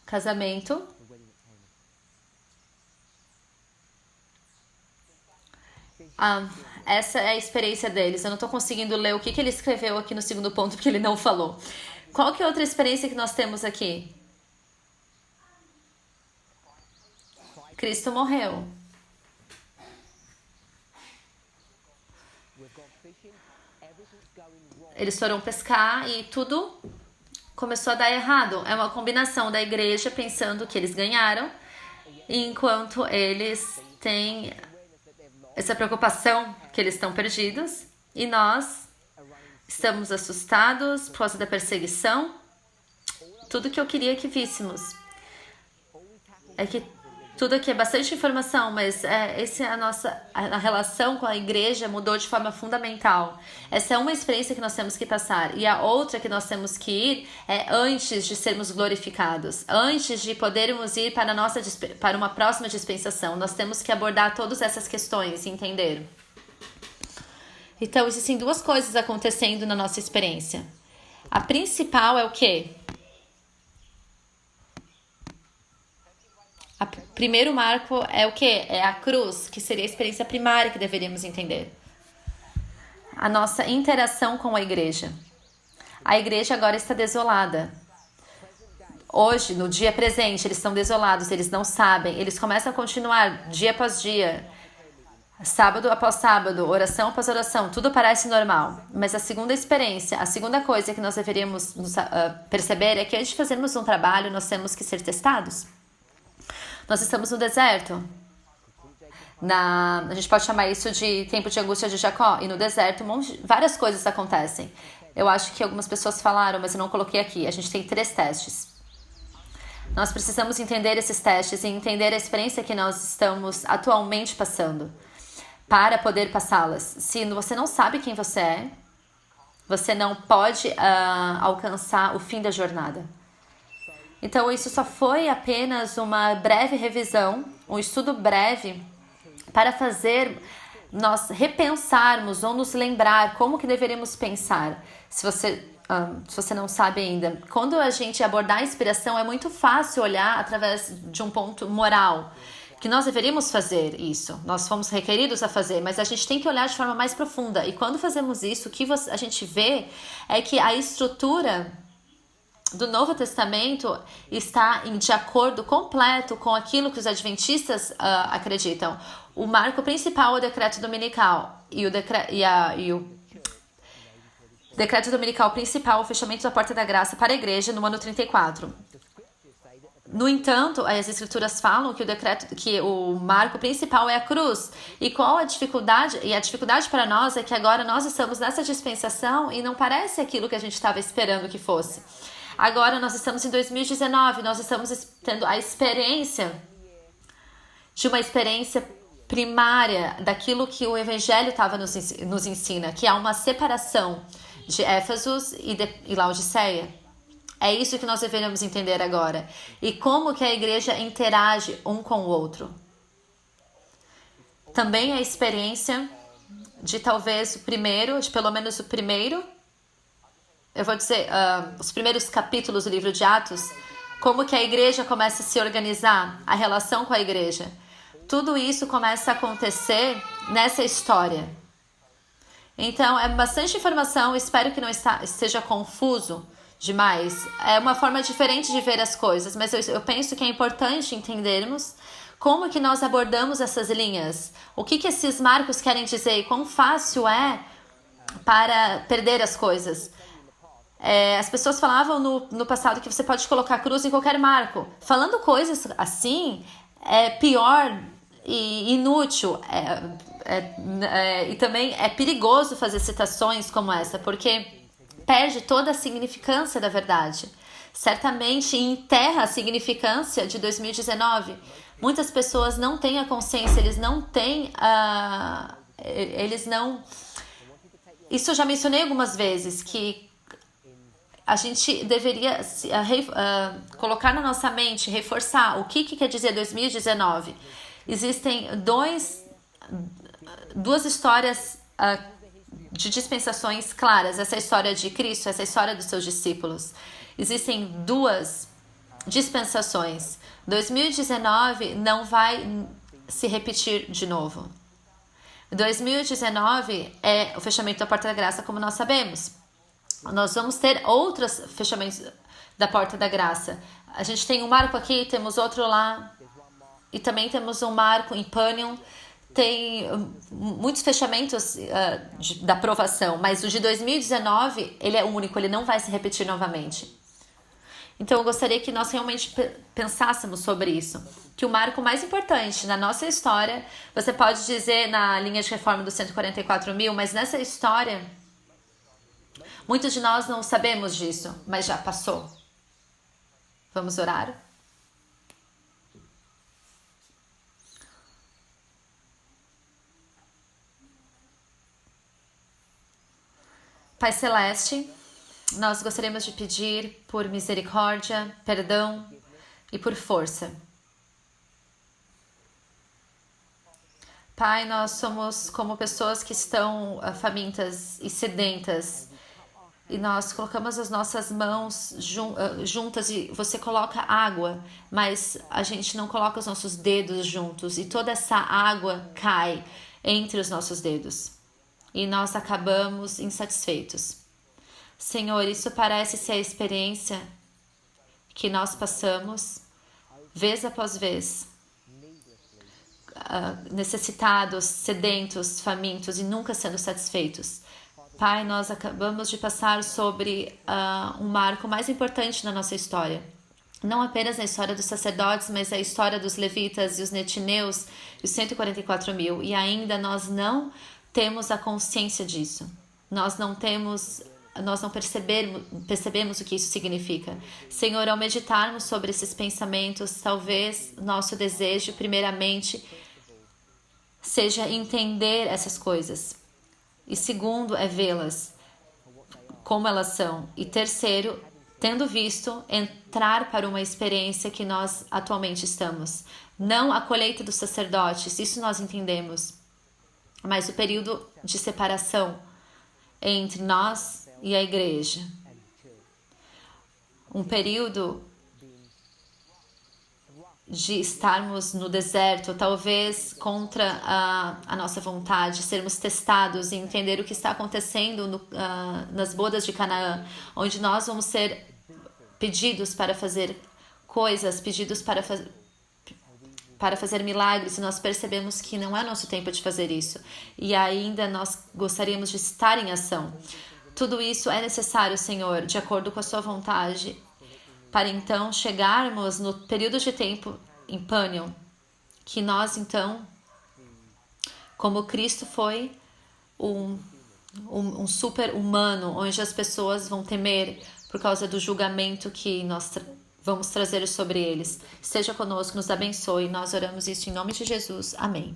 Casamento. Essa é a experiência deles. Eu não tô conseguindo ler o que ele escreveu aqui no segundo ponto, porque ele não falou. Qual que é outra experiência que nós temos aqui? Cristo morreu. Eles foram pescar e tudo começou a dar errado. É uma combinação da igreja pensando que eles ganharam, enquanto eles têm essa preocupação que eles estão perdidos, e nós estamos assustados por causa da perseguição. Tudo que eu queria que víssemos é que tudo aqui é bastante informação, mas essa é a relação com a igreja mudou de forma fundamental. Essa é uma experiência que nós temos que passar. E a outra que nós temos que ir é antes de sermos glorificados, antes de podermos ir para uma próxima dispensação. Nós temos que abordar todas essas questões e entender. Então, existem duas coisas acontecendo na nossa experiência. A principal é o quê? O primeiro marco é o quê? É a cruz, que seria a experiência primária que deveríamos entender. A nossa interação com a igreja. A igreja agora está desolada. Hoje, no dia presente, eles estão desolados, eles não sabem. Eles começam a continuar dia após dia, sábado após sábado, oração após oração. Tudo parece normal. Mas a segunda experiência, a segunda coisa que nós deveríamos perceber é que antes de fazermos um trabalho, nós temos que ser testados. Nós estamos no deserto. A gente pode chamar isso de tempo de angústia de Jacó. E no deserto, várias coisas acontecem. Eu acho que algumas pessoas falaram, mas eu não coloquei aqui. A gente tem 3 testes. Nós precisamos entender esses testes e entender a experiência que nós estamos atualmente passando para poder passá-las. Se você não sabe quem você é, você não pode alcançar o fim da jornada. Então, isso só foi apenas uma breve revisão, um estudo breve para fazer nós repensarmos ou nos lembrar como que deveríamos pensar. Se você não sabe ainda, quando a gente abordar a inspiração, é muito fácil olhar através de um ponto moral, que nós deveríamos fazer isso. Nós fomos requeridos a fazer, mas a gente tem que olhar de forma mais profunda. E quando fazemos isso, o que a gente vê é que a estrutura do Novo Testamento está de acordo completo com aquilo que os adventistas acreditam. O marco principal é o decreto dominical e o decreto dominical principal, o fechamento da porta da graça para a igreja no ano 34. No entanto, as escrituras falam que o marco principal é a cruz. E qual a dificuldade? E a dificuldade para nós é que agora nós estamos nessa dispensação e não parece aquilo que a gente estava esperando que fosse. Agora nós estamos em 2019, nós estamos tendo a experiência de uma experiência primária daquilo que o Evangelho nos ensina, que há uma separação de Éfesos e Laodiceia. É isso que nós deveríamos entender agora. E como que a igreja interage um com o outro. Também a experiência de talvez pelo menos o primeiro, eu vou dizer, os primeiros capítulos do livro de Atos, como que a igreja começa a se organizar, a relação com a igreja. Tudo isso começa a acontecer nessa história. Então, é bastante informação, espero que não esteja confuso demais. É uma forma diferente de ver as coisas, mas eu penso que é importante entendermos como que nós abordamos essas linhas, o que esses marcos querem dizer e quão fácil é para perder as coisas. As pessoas falavam no passado que você pode colocar a cruz em qualquer marco. Falando coisas assim é pior e inútil. E também é perigoso fazer citações como essa, porque perde toda a significância da verdade. Certamente enterra a significância de 2019. Muitas pessoas não têm a consciência, eles não têm Isso eu já mencionei algumas vezes, que a gente deveria colocar na nossa mente, reforçar o que quer dizer 2019. Existem duas histórias de dispensações claras. Essa é a história de Cristo, essa é a história dos seus discípulos. Existem 2 dispensações. 2019 não vai se repetir de novo. 2019 é o fechamento da porta da graça, como nós sabemos. Nós vamos ter outros fechamentos da porta da graça. A gente tem um marco aqui, temos outro lá. E também temos um marco em Pânion. Tem muitos fechamentos da aprovação. Mas o de 2019, ele é único, ele não vai se repetir novamente. Então eu gostaria que nós realmente pensássemos sobre isso. Que o marco mais importante na nossa história, você pode dizer na linha de reforma dos 144 mil, mas nessa história, muitos de nós não sabemos disso, mas já passou. Vamos orar? Pai Celeste, nós gostaríamos de pedir por misericórdia, perdão e por força. Pai, nós somos como pessoas que estão famintas e sedentas. E nós colocamos as nossas mãos juntas e você coloca água, mas a gente não coloca os nossos dedos juntos. E toda essa água cai entre os nossos dedos. E nós acabamos insatisfeitos. Senhor, isso parece ser a experiência que nós passamos, vez após vez, necessitados, sedentos, famintos e nunca sendo satisfeitos. Pai, nós acabamos de passar sobre um marco mais importante na nossa história. Não apenas na história dos sacerdotes, mas a história dos levitas e os netineus e os 144 mil. E ainda nós não temos a consciência disso. Nós não percebemos o que isso significa. Senhor, ao meditarmos sobre esses pensamentos, talvez nosso desejo, primeiramente, seja entender essas coisas. E segundo, é vê-las como elas são. E terceiro, tendo visto, entrar para uma experiência que nós atualmente estamos. Não a colheita dos sacerdotes, isso nós entendemos. Mas o período de separação entre nós e a igreja. Um período de estarmos no deserto, talvez contra a nossa vontade, sermos testados e entender o que está acontecendo nas bodas de Canaã, onde nós vamos ser pedidos para fazer coisas, pedidos para fazer milagres, e nós percebemos que não é nosso tempo de fazer isso. E ainda nós gostaríamos de estar em ação. Tudo isso é necessário, Senhor, de acordo com a sua vontade, para então chegarmos no período de tempo em Pânion, que nós então, como Cristo foi um super humano, onde as pessoas vão temer por causa do julgamento que nós vamos trazer sobre eles. Esteja conosco, nos abençoe. Nós oramos isso em nome de Jesus. Amém.